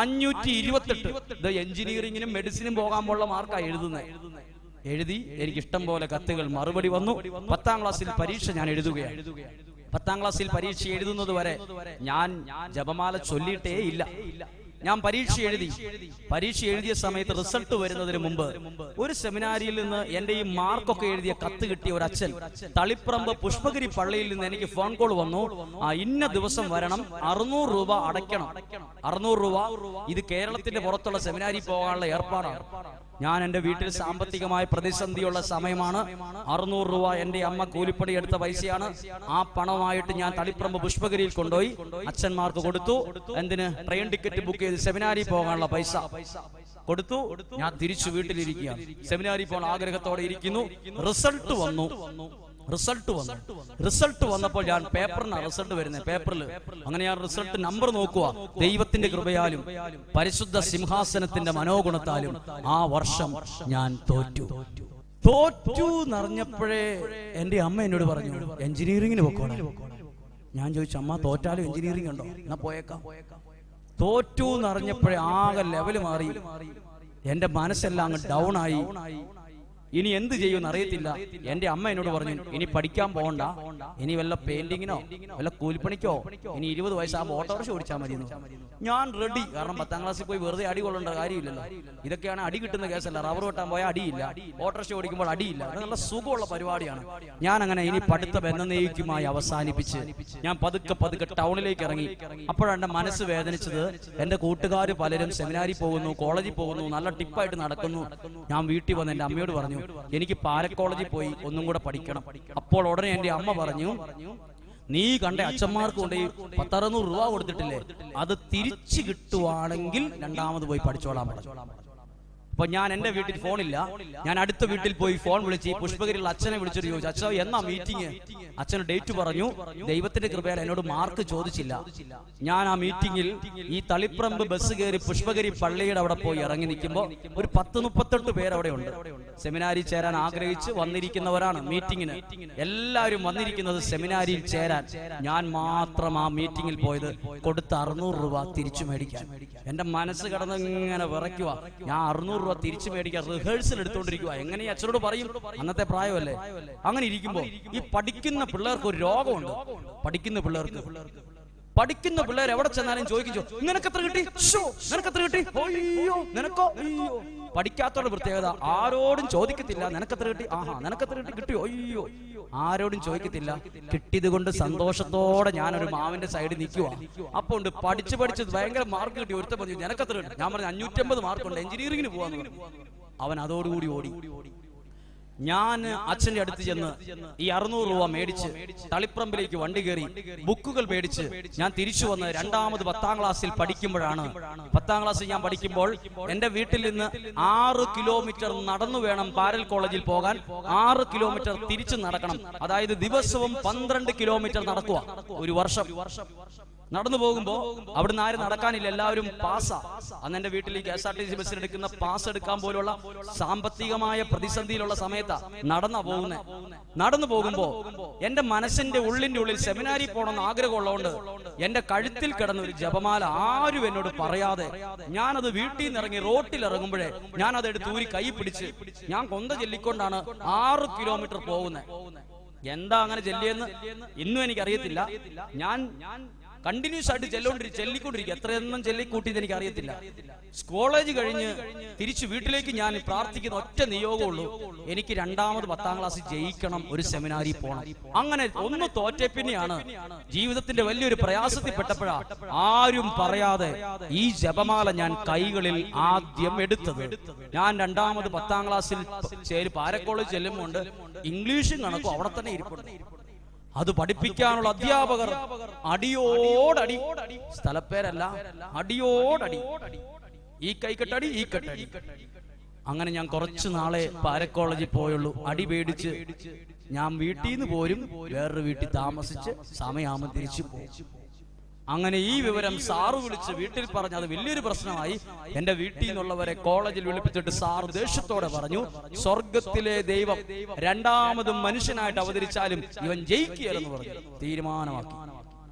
[SPEAKER 1] 528. ഇത് എഞ്ചിനീയറിംഗിനും മെഡിസിനും പോകാൻ പോലുള്ള മാർക്കാണ് എഴുതി. എനിക്ക് ഇഷ്ടം പോലെ കത്തുകൾ മറുപടി വന്നു. 10ാം ക്ലാസ്സിൽ പരീക്ഷ ഞാൻ എഴുതുകയാണ്. 10ാം ക്ലാസ്സിൽ പരീക്ഷ എഴുതുന്നത് വരെ ഞാൻ ജപമാല ചൊല്ലിയിട്ടേ ഇല്ല. ഞാൻ പരീക്ഷ എഴുതിയ സമയത്ത് റിസൾട്ട് വരുന്നതിന് മുമ്പ് ഒരു സെമിനാരിയിൽ നിന്ന് എന്റെ ഈ മാർക്കൊക്കെ എഴുതിയ കത്ത് കിട്ടിയ ഒരു അച്ഛൻ തളിപ്പറമ്പ് പുഷ്പഗിരി പള്ളിയിൽ നിന്ന് എനിക്ക് ഫോൺ കോൾ വന്നു. ഇന്ന ദിവസം വരണം, 600 രൂപ അടയ്ക്കണം. 600 രൂപ. ഇത് കേരളത്തിന്റെ പുറത്തുള്ള സെമിനാരിൽ പോകാനുള്ള ഏർപ്പാടാണ്. ഞാൻ എന്റെ വീട്ടിൽ സാമ്പത്തികമായ പ്രതിസന്ധിയുള്ള സമയമാണ്. 600 രൂപ എന്റെ അമ്മ കൂലിപ്പണി എടുത്ത പൈസയാണ്. ആ പണമായിട്ട് ഞാൻ തളിപ്പറമ്പ് പുഷ്പഗിരിയിൽ കൊണ്ടുപോയി അച്ഛന്മാർക്ക് കൊടുത്തു. എന്തിന്? ട്രെയിൻ ടിക്കറ്റ് ബുക്ക് ചെയ്ത് സെമിനാരിൽ പോകാനുള്ള പൈസ കൊടുത്തു. ഞാൻ തിരിച്ചു വീട്ടിലിരിക്കുകയാണ്. സെമിനാരിൽ പോകാൻ ആഗ്രഹത്തോടെ ഇരിക്കുന്നു. റിസൾട്ട് വന്നപ്പോൾ ഞാൻ പേപ്പറിനാണ് റിസൾട്ട് വരുന്നത്, പേപ്പറിൽ. അങ്ങനെ ഞാൻ റിസൾട്ട് നമ്പർ നോക്കുക. ദൈവത്തിന്റെ കൃപയാലും പരിശുദ്ധ സിംഹാസനത്തിന്റെ മനോഗുണത്താലും ആ വർഷം ഞാൻ തോറ്റു എന്നറിഞ്ഞപ്പോഴേ എന്റെ അമ്മ എന്നോട് പറഞ്ഞു, എഞ്ചിനീയറിംഗിന് പോക്കോളാം. ഞാൻ ചോദിച്ചു, അമ്മ തോറ്റാലും എഞ്ചിനീയറിംഗ് ഉണ്ടോ? എന്നാ പോയേക്കാം. തോറ്റു എന്നറിഞ്ഞപ്പോഴേ ആകെ ലെവല് മാറി. എന്റെ മനസ്സെല്ലാം അങ്ങ് ഡൗൺ ആയി. ഇനി എന്ത് ചെയ്യുമെന്ന് അറിയത്തില്ല. എന്റെ അമ്മ എന്നോട് പറഞ്ഞു, ഇനി പഠിക്കാൻ പോകണ്ട, ഇനി വല്ല പെയിന്റിങ്ങിനോ വല്ല കൂലിപ്പണിക്കോ, ഇനി 20 വയസ്സാകുമ്പോൾ ഓട്ടോറിക്ഷ ഓടിച്ചാൽ മതി. ഞാൻ റെഡി. കാരണം 10ാം ക്ലാസ്സിൽ പോയി വെറുതെ അടി കൊള്ളേണ്ട കാര്യമില്ലല്ലോ. ഇതൊക്കെയാണ് അടി കിട്ടുന്ന കേസല്ല. റബ്ബർ വെട്ടാൻ പോയാൽ അടിയില്ല, ഓട്ടോറിക്ഷ ഓടിക്കുമ്പോൾ അടിയില്ല. അത് നല്ല സുഖമുള്ള പരിപാടിയാണ്. ഞാൻ അങ്ങനെ ഇനി പഠിത്തം എന്നേക്കുമായി അവസാനിപ്പിച്ച് ഞാൻ പതുക്കെ ടൗണിലേക്ക് ഇറങ്ങി. അപ്പോഴാണ് എന്റെ മനസ്സ് വേദനിച്ചത്. എന്റെ കൂട്ടുകാർ പലരും സെമിനാരിൽ പോകുന്നു, കോളേജിൽ പോകുന്നു, നല്ല ടിപ്പായിട്ട് നടക്കുന്നു. ഞാൻ വീട്ടിൽ വന്ന് എന്റെ അമ്മയോട് പറഞ്ഞു, എനിക്ക് പാലക്കോളേജിൽ പോയി ഒന്നും കൂടെ പഠിക്കണം. അപ്പോൾ ഉടനെ എന്റെ അമ്മ പറഞ്ഞു, നീ കണ്ട അച്ഛന്മാർക്ക് കൊണ്ട് 10-600 രൂപ കൊടുത്തിട്ടില്ലേ, അത് തിരിച്ചു കിട്ടുവാണെങ്കിൽ 2ാമത് പോയി പഠിച്ചോളാൻ പറഞ്ഞു. അപ്പൊ ഞാൻ എന്റെ വീട്ടിൽ ഫോണില്ല. ഞാൻ അടുത്ത വീട്ടിൽ പോയി ഫോൺ വിളിച്ച് പുഷ്പഗിരിയുള്ള അച്ഛനെ വിളിച്ചിട്ട് ചോദിച്ചു, അച്ഛാ എന്നാ മീറ്റിംഗ്? അച്ഛന് ഡേറ്റ് പറഞ്ഞു. ദൈവത്തിന്റെ കൃപയാൽ എന്നോട് മാർക്ക് ചോദിച്ചില്ല. ഞാൻ ആ മീറ്റിംഗിൽ ഈ തളിപ്പറമ്പ് ബസ് കയറി പുഷ്പഗിരി പള്ളിയുടെ അവിടെ പോയി ഇറങ്ങി നിൽക്കുമ്പോൾ ഒരു 10-38 പേര് അവിടെ ഉണ്ട്. സെമിനാരിൽ ചേരാൻ ആഗ്രഹിച്ച് വന്നിരിക്കുന്നവരാണ് മീറ്റിംഗിന്. എല്ലാവരും വന്നിരിക്കുന്നത് സെമിനാരിയിൽ ചേരാൻ. ഞാൻ മാത്രം ആ മീറ്റിംഗിൽ പോയത് കൊടുത്ത 600 രൂപ തിരിച്ചു മേടിക്കാൻ. എന്റെ മനസ്സ് കടന്ന് ഇങ്ങനെ വിറയ്ക്കുക. ഞാൻ 600 രൂപ രൂപ തിരിച്ചു മേടിക്കാൻ റിഹേഴ്സൽ എടുത്തുകൊണ്ടിരിക്കുക. എങ്ങനെ അച്ഛനോട് പറയും? അന്നത്തെ പ്രായമല്ലേ. അങ്ങനെ ഇരിക്കുമ്പോൾ ഈ പഠിക്കുന്ന പിള്ളേർക്ക് ഒരു രോഗമുണ്ട്. പഠിക്കുന്ന പിള്ളേർ എവിടെ ചെന്നാലും ചോദിക്കും, നിനക്കെത്ര കിട്ടി? നിനക്കെത്ര കിട്ടി? അയ്യോ നിനക്കോ? അയ്യോ. പഠിക്കാത്തവരുടെ പ്രത്യേകത, ആരോടും ചോദിക്കത്തില്ല നിനക്കെത്ര കിട്ടി, ആഹാ നിനക്കെത്ര കിട്ടി, കിട്ടിയോ, അയ്യോ. ആരോടും ചോദിക്കത്തില്ല. കിട്ടിയത് കൊണ്ട് സന്തോഷത്തോടെ ഞാനൊരു മാവിന്റെ സൈഡിൽ നിൽക്കുക. അപ്പൊ ഉണ്ട് പഠിച്ച് ഭയങ്കര മാർക്ക് കിട്ടി. ഒരുത്ത പറഞ്ഞു നിനക്കെത്ര കിട്ടി? ഞാൻ പറഞ്ഞു 550 മാർക്കുണ്ട്, എഞ്ചിനീയറിംഗിന് പോവാന്ന് പറഞ്ഞു. അവൻ അതോടുകൂടി ഓടി. ഞാൻ അച്ഛന്റെ അടുത്ത് ചെന്ന് ഈ 600 രൂപ മേടിച്ച് തളിപ്പറമ്പിലേക്ക് വണ്ടി കയറി ബുക്കുകൾ മേടിച്ച് ഞാൻ തിരിച്ചു വന്ന് രണ്ടാമത് 10ാം ക്ലാസ്സിൽ പഠിക്കുമ്പോഴാണ്. 10ാം ക്ലാസ്സിൽ ഞാൻ പഠിക്കുമ്പോൾ എന്റെ വീട്ടിൽ നിന്ന് 6 കിലോമീറ്റർ നടന്നു വേണം പാരൽ കോളേജിൽ പോകാൻ. 6 കിലോമീറ്റർ തിരിച്ചു നടക്കണം. അതായത് ദിവസവും 12 കിലോമീറ്റർ നടക്കുക ഒരു വർഷം. നടന്നു പോകുമ്പോ അവിടുന്ന് ആരും നടക്കാനില്ല, എല്ലാവരും പാസ്സാ. അന്ന് എന്റെ വീട്ടിൽ KSRTC ബസ്സിൽ എടുക്കുന്ന പാസ് എടുക്കാൻ പോലുള്ള സാമ്പത്തികമായ പ്രതിസന്ധിയിലുള്ള സമയത്താ നടന്നു പോകുമ്പോ എന്റെ മനസ്സിന്റെ ഉള്ളിൽ സെമിനാരി പോകണമെന്ന് ആഗ്രഹമുള്ളതുകൊണ്ട് എന്റെ കഴുത്തിൽ കിടന്ന ഒരു ജപമാല ആരും എന്നോട് പറയാതെ ഞാനത് വീട്ടിൽ നിന്ന് ഇറങ്ങി റോട്ടിൽ ഇറങ്ങുമ്പോഴേ ഞാൻ അതെടുത്ത് ഊരി കൈ പിടിച്ച് ഞാൻ കൊന്ത ചൊല്ലിക്കൊണ്ടാണ് 6 കിലോമീറ്റർ പോകുന്നത്. എന്താ അങ്ങനെ ചെല്ലിയെന്ന് ഇന്നും എനിക്കറിയത്തില്ല. ഞാൻ കണ്ടിന്യൂസ് ആയിട്ട് ചെല്ലിക്കൊണ്ടിരിക്കുക. എത്രയൊന്നും ചെല്ലിക്കൂട്ടിയത് എനിക്ക് അറിയത്തില്ല. കോളേജ് കഴിഞ്ഞ് തിരിച്ചു വീട്ടിലേക്ക് ഞാൻ പ്രാർത്ഥിക്കുന്ന ഒറ്റ നിയോഗമുള്ളൂ, എനിക്ക് രണ്ടാമത് 10ാം ക്ലാസ് ജയിക്കണം, ഒരു സെമിനാരിൽ പോകണം. അങ്ങനെ ഒന്ന് തോറ്റ പിന്നെയാണ് ജീവിതത്തിന്റെ വലിയൊരു പ്രയാസത്തിൽപ്പെട്ടപ്പോഴാ ആരും പറയാതെ ഈ ജപമാല ഞാൻ കൈകളിൽ ആദ്യം എടുത്തത്. ഞാൻ രണ്ടാമത് 10ാം ക്ലാസ്സിൽ പാരക്കോളേജ് ചെല്ലുമ്പോൾ ഇംഗ്ലീഷും കണക്കും അവിടെ തന്നെ ഇരിപ്പുണ്ട്. അത് പഠിപ്പിക്കാനുള്ള അധ്യാപകർ അടിയോടടി, സ്ഥലപ്പേരല്ല, അടിയോടടി, ഈ കൈക്കെട്ടടി ഈ കെട്ടടി. അങ്ങനെ ഞാൻ കുറച്ചു നാളെ പാരക്കോളേജിൽ പോയുള്ളൂ. അടി പേടിച്ച് ഞാൻ വീട്ടിൽ നിന്ന് പോരും, വേറൊരു വീട്ടിൽ താമസിച്ച് സമയാകുമ്പോൾ തിരിച്ചു പോകും. അങ്ങനെ ഈ വിവരം സാറ് വിളിച്ച് വീട്ടിൽ പറഞ്ഞ് അത് വലിയൊരു പ്രശ്നമായി. എന്റെ വീട്ടിൽ നിന്നുള്ളവരെ കോളേജിൽ വിളിപ്പിച്ചിട്ട് സാറ് ദേഷ്യത്തോടെ പറഞ്ഞു, സ്വർഗത്തിലെ ദൈവം രണ്ടാമതും മനുഷ്യനായിട്ട് അവതരിച്ചാലും ഇവൻ ജയിക്കുകയെന്ന് പറഞ്ഞു. തീരുമാനമാക്കി.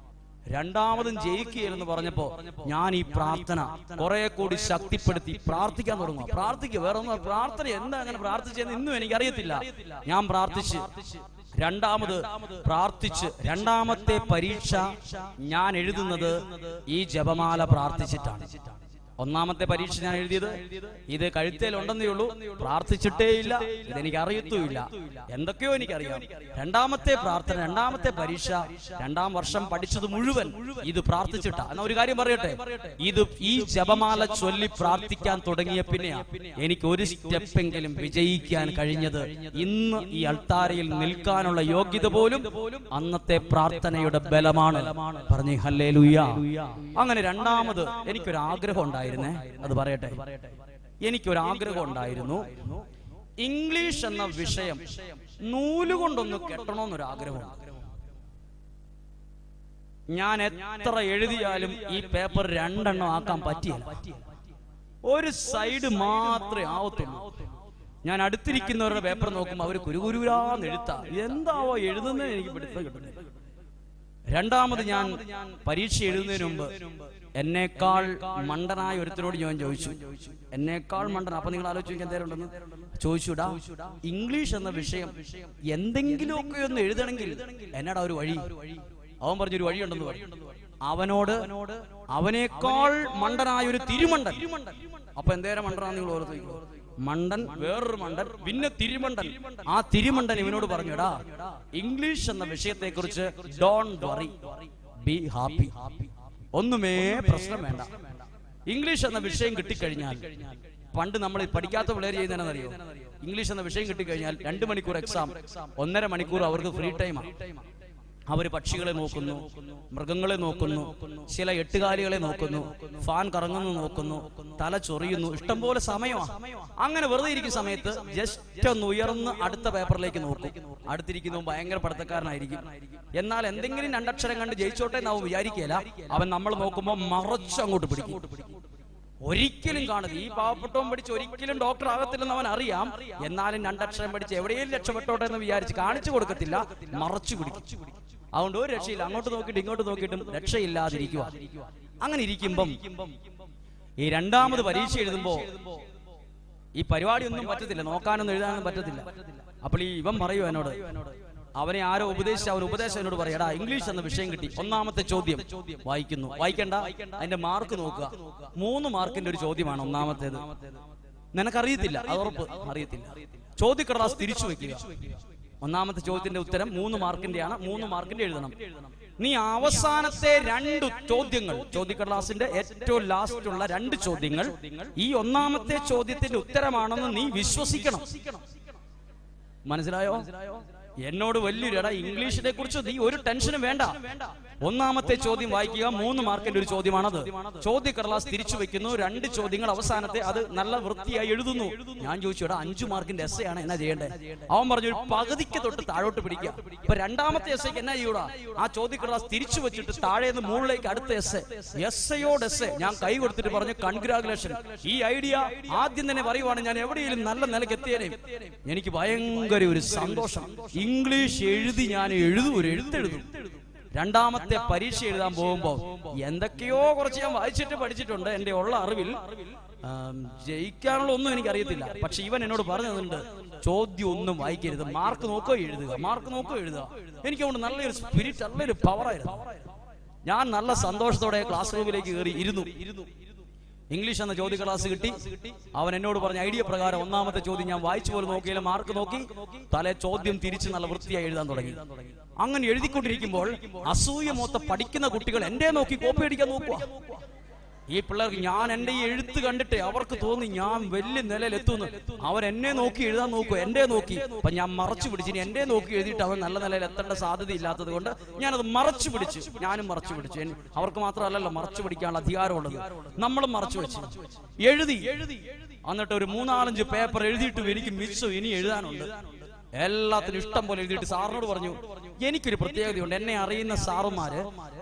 [SPEAKER 1] രണ്ടാമതും ജയിക്കുകയെന്ന് പറഞ്ഞപ്പോ ഞാൻ ഈ പ്രാർത്ഥന കുറെ കൂടി ശക്തിപ്പെടുത്തി പ്രാർത്ഥിക്കാൻ തുടങ്ങുക. പ്രാർത്ഥിക്കുക, വേറെ ഒന്നും പ്രാർത്ഥന എന്താ അങ്ങനെ പ്രാർത്ഥിച്ചെന്ന് ഇന്നും എനിക്കറിയത്തില്ല. ഞാൻ രണ്ടാമത് പ്രാർത്ഥിച്ച് രണ്ടാമത്തെ പരീക്ഷ ഞാൻ എഴുതുന്നത് ഈ ജപമാല പ്രാർത്ഥിച്ചിട്ടാണ്. ഒന്നാമത്തെ പരീക്ഷ ഞാൻ എഴുതിയത് ഇത് കഴുത്തേലുണ്ടെന്നേ ഉള്ളൂ, പ്രാർത്ഥിച്ചിട്ടേ ഇല്ല, ഇതെനിക്ക് അറിയത്തുമില്ല, എന്തൊക്കെയോ എനിക്കറിയാം. രണ്ടാമത്തെ പ്രാർത്ഥന, രണ്ടാമത്തെ പരീക്ഷ, 2ാം വർഷം പഠിച്ചത് മുഴുവൻ ഇത് പ്രാർത്ഥിച്ചിട്ടാ. എന്നാ ഒരു കാര്യം പറയട്ടെ, ഇത് ഈ ജപമാല ചൊല്ലി പ്രാർത്ഥിക്കാൻ തുടങ്ങിയ പിന്നെയാ എനിക്ക് ഒരു സ്റ്റെപ്പെങ്കിലും വിജയിക്കാൻ കഴിഞ്ഞത്. ഇന്ന് ഈ അൾത്താരയിൽ നിൽക്കാനുള്ള യോഗ്യത പോലും അന്നത്തെ പ്രാർത്ഥനയുടെ ബലമാണ്. പറഞ്ഞു ഹല്ലേലൂയ. അങ്ങനെ രണ്ടാമത് എനിക്കൊരു ആഗ്രഹം ഉണ്ടായി, അത് പറയട്ടെ. എനിക്കൊരാഗ്രഹം ഉണ്ടായിരുന്നു, ഇംഗ്ലീഷ് എന്ന വിഷയം നൂലുകൊണ്ടൊന്ന് കെട്ടണമെന്നൊരാഗ്രഹം. ഞാൻ എത്ര എഴുതിയാലും ഈ പേപ്പർ 2 എണ്ണം ആക്കാൻ പറ്റിയില്ല. ഒരു സൈഡ് മാത്രമേ ആവത്തുള്ളൂ. ഞാൻ അടുത്തിരിക്കുന്നവരുടെ പേപ്പർ നോക്കുമ്പോൾ അവർ കുരുകുരുരാന്ന് എഴുത്താ. എന്താവോ എഴുതുന്നത് എനിക്ക് പിടുത്തം കിട്ടുന്നില്ല. രണ്ടാമത് ഞാൻ പരീക്ഷ എഴുതുന്നതിന് മുമ്പ് എന്നേക്കാൾ മണ്ടനായ ഒരുത്തരോട് ഞാൻ ചോദിച്ചു, എന്നേക്കാൾ മണ്ടൻ, അപ്പൊ നിങ്ങൾ ആലോചിച്ച് എന്തേലും ഉണ്ടെന്ന് ചോദിച്ചുടാ, ഇംഗ്ലീഷ് എന്ന വിഷയം എന്തെങ്കിലുമൊക്കെ ഒന്ന് എഴുതണമെങ്കിൽ എന്നടാ ഒരു വഴി. അവൻ പറഞ്ഞൊരു വഴിയുണ്ടെന്ന് പറഞ്ഞു. അവനേക്കാൾ മണ്ടനായ ഒരു തിരുമണ്ടൻ. അപ്പൊ എന്തേരം മണ്ടനാ നിങ്ങൾ ഓർത്തിരിക്കും. മണ്ടൻ, വേറൊരു മണ്ടൻ, പിന്നെ തിരുമണ്ടൻ. ആ തിരുമണ്ടൻ ഇവനോട് പറഞ്ഞുടാ, ഇംഗ്ലീഷ് എന്ന വിഷയത്തെ കുറിച്ച് ഡോണ്ട് വറി, ബി ഹാപ്പി, ഒന്നുമേ പ്രശ്നം വേണ്ട. ഇംഗ്ലീഷ് എന്ന വിഷയം കിട്ടിക്കഴിഞ്ഞാൽ, പണ്ട് നമ്മൾ പഠിക്കാത്ത പിള്ളേർ ചെയ്യുന്നതെന്നറിയോ, ഇംഗ്ലീഷ് എന്ന വിഷയം കിട്ടിക്കഴിഞ്ഞാൽ 2 മണിക്കൂർ എക്സാം, 1.5 മണിക്കൂർ അവർക്ക് ഫ്രീ ടൈമാണ്. അവര് പക്ഷികളെ നോക്കുന്നു, മൃഗങ്ങളെ നോക്കുന്നു, ചില എട്ടുകാലികളെ നോക്കുന്നു, ഫാൻ കറങ്ങുന്നു നോക്കുന്നു, തല ചൊറിയുന്നു, ഇഷ്ടംപോലെ സമയമാണ്. അങ്ങനെ വെറുതെ ഇരിക്കുന്ന സമയത്ത് ജസ്റ്റ് ഒന്ന് ഉയർന്ന് അടുത്ത പേപ്പറിലേക്ക് നോക്കും. അടുത്തിരിക്കുന്നവൻ ഭയങ്കര പഠിത്തക്കാരനായിരിക്കും. എന്നാൽ എന്തെങ്കിലും 2 അക്ഷരം കണ്ട് ജയിച്ചോട്ടെ എന്നാവും വിചാരിക്കുകയില്ല. അവൻ നമ്മൾ നോക്കുമ്പോൾ മറച്ചങ്ങോട്ട് പിടിക്കും. ഒരിക്കലും കാണുന്നത് ഈ പാവപ്പെട്ടവൻ പഠിച്ച് ഒരിക്കലും ഡോക്ടർ ആകത്തില്ലെന്ന് അവൻ അറിയാം. എന്നാലും 2 അക്ഷരം പഠിച്ച് എവിടെയും രക്ഷപ്പെട്ടോട്ടെ എന്ന് വിചാരിച്ച് കാണിച്ചു കൊടുക്കത്തില്ല, മറച്ചു പിടിക്കും. അതുകൊണ്ട് ഒരു രക്ഷയില്ല. അങ്ങോട്ട് നോക്കിയിട്ട് ഇങ്ങോട്ട് നോക്കിയിട്ടും രക്ഷയില്ലാതിരിക്കുക. അങ്ങനെ ഇരിക്കുമ്പം ഈ രണ്ടാമത് പരീക്ഷ എഴുതുമ്പോ ഈ പരിപാടി ഒന്നും പറ്റത്തില്ല, നോക്കാനൊന്നും എഴുതാനൊന്നും പറ്റത്തില്ല. അപ്പോൾ ഇവൻ പറയൂ എന്നോട്, അവനെ ആരോ ഉപദേശിച്ച അവൻ ഉപദേശം എന്നോട് പറയടാ, ഇംഗ്ലീഷ് എന്ന വിഷയം കിട്ടി, ഒന്നാമത്തെ ചോദ്യം വായിക്കുന്നു, വായിക്കണ്ട, അതിന്റെ മാർക്ക് നോക്കുക, 3 മാർക്കിന്റെ ഒരു ചോദ്യമാണ് ഒന്നാമത്തേത്. നിനക്കറിയത്തില്ല, അത് ഉറപ്പ് അറിയത്തില്ല. ചോദ്യക്കടലാസ് തിരിച്ചു വെക്കുക. ഒന്നാമത്തെ ചോദ്യത്തിന്റെ ഉത്തരം 3 മാർക്കിന്റെയാണ്, 3 മാർക്കിന്റെ എഴുതണം. നീ അവസാനത്തെ 2 ചോദ്യങ്ങൾ, ചോദ്യക്കടലാസിന്റെ ഏറ്റവും ലാസ്റ്റ് ഉള്ള 2 ചോദ്യങ്ങൾ ഈ ഒന്നാമത്തെ ചോദ്യത്തിന്റെ ഉത്തരമാണെന്ന് നീ വിശ്വസിക്കണം. മനസ്സിലായോ? എന്നോട് വലിയൊരു ഇംഗ്ലീഷിനെ കുറിച്ച് നീ ഒരു ടെൻഷനും വേണ്ട. ഒന്നാമത്തെ ചോദ്യം വായിക്കുക, 3 മാർക്കിന്റെ ഒരു ചോദ്യമാണത്. ചോദ്യക്കടലാസ് തിരിച്ചു വെക്കുന്നു, 2 ചോദ്യങ്ങൾ അവസാനത്തെ അത് നല്ല വൃത്തിയായി എഴുതുന്നു. ഞാൻ ചോദിച്ചു, 5 മാർക്കിന്റെ എസ്സേ ആണ്, എന്നാ ചെയ്യേണ്ടത്? അവൻ പറഞ്ഞു, ഒരു പകുതിക്ക് തൊട്ട് താഴോട്ട് പിടിക്കുക. ഇപ്പൊ 2ാമത്തെ എസ്സേക്ക് എന്നാ ചെയ്യൂടാ? ആ ചോദ്യക്കടലാസ് തിരിച്ചു വെച്ചിട്ട് താഴേന്ന് മുകളിലേക്ക് അടുത്ത എസ്സേയോട് എസ്സേ. ഞാൻ കൈ കൊടുത്തിട്ട് പറഞ്ഞു, കൺഗ്രാജുലേഷൻ, ഈ ഐഡിയ ആദ്യം തന്നെ പറയുവാണ്, ഞാൻ എവിടെയെങ്കിലും നല്ല നിലക്ക് എത്തിയേനെ. എനിക്ക് ഭയങ്കര ഒരു സന്തോഷം. ഇംഗ്ലീഷ് എഴുതി ഞാൻ ഒരു എഴുത്തെഴുതും. 2ാമത്തെ പരീക്ഷ എഴുതാൻ പോകുമ്പോ എന്തൊക്കെയോ കുറച്ച് ഞാൻ വായിച്ചിട്ട് പഠിച്ചിട്ടുണ്ട്. എന്റെ ഉള്ള അറിവിൽ ജയിക്കാനുള്ള ഒന്നും എനിക്കറിയത്തില്ല. പക്ഷെ ഇവൻ എന്നോട് പറഞ്ഞതുണ്ട്, ചോദ്യം ഒന്നും വായിക്കരുത്, മാർക്ക് നോക്കോ എഴുതുക, മാർക്ക് നോക്കോ എഴുതുക. എനിക്കതുകൊണ്ട് നല്ലൊരു സ്പിരിറ്റ്, നല്ലൊരു പവറായിരുന്നു. ഞാൻ നല്ല സന്തോഷത്തോടെ ക്ലാസ് റൂമിലേക്ക് കയറി ഇരുന്നു. ഇംഗ്ലീഷ് എന്ന ചോദ്യ ക്ലാസ് കിട്ടി. അവൻ എന്നോട് പറഞ്ഞ ഐഡിയ പ്രകാരം 1ാമത്തെ ചോദ്യം ഞാൻ വായിച്ചു പോലും നോക്കിയില്ല, മാർക്ക് നോക്കി, തലേ ചോദ്യം തിരിച്ച് നല്ല വൃത്തിയായി എഴുതാൻ തുടങ്ങി. അങ്ങനെ എഴുതിക്കൊണ്ടിരിക്കുമ്പോൾ അസൂയ മൊത്ത പഠിക്കുന്ന കുട്ടികൾ എന്റെ നോക്കി കോപ്പി അടിക്കാൻ നോക്കുക. ഈ പിള്ളേർക്ക് ഞാൻ എന്റെ ഈ എഴുത്ത് കണ്ടിട്ട് അവർക്ക് തോന്നി ഞാൻ വലിയ നിലയിൽ എത്തുന്നു. അവൻ എന്നെ നോക്കി എഴുതാൻ നോക്കുക, എന്റെ നോക്കി. അപ്പൊ ഞാൻ മറച്ചു പിടിച്ചു. ഇനി എന്റെ നോക്കി എഴുതിയിട്ട് അവൻ നല്ല നിലയിൽ എത്തേണ്ട സാധ്യത ഇല്ലാത്തത് കൊണ്ട് ഞാനത് മറച്ചു പിടിച്ചു. ഞാനും മറച്ചു പിടിച്ചു. അവർക്ക് മാത്രമല്ലല്ലോ മറച്ചു പിടിക്കാനുള്ള അധികാരമുള്ളത്, നമ്മളും മറച്ചു വെച്ചു. എഴുതി. എന്നിട്ട് ഒരു 3-4 പേപ്പർ എഴുതിയിട്ട് എനിക്ക് മിച്ചം ഇനി എഴുതാനുണ്ട്. എല്ലാത്തിനും ഇഷ്ടം പോലെ എഴുതിയിട്ട് സാറിനോട് പറഞ്ഞു, എനിക്കൊരു പ്രത്യേകതയുണ്ട്. എന്നെ അറിയുന്ന സാറുമാര്,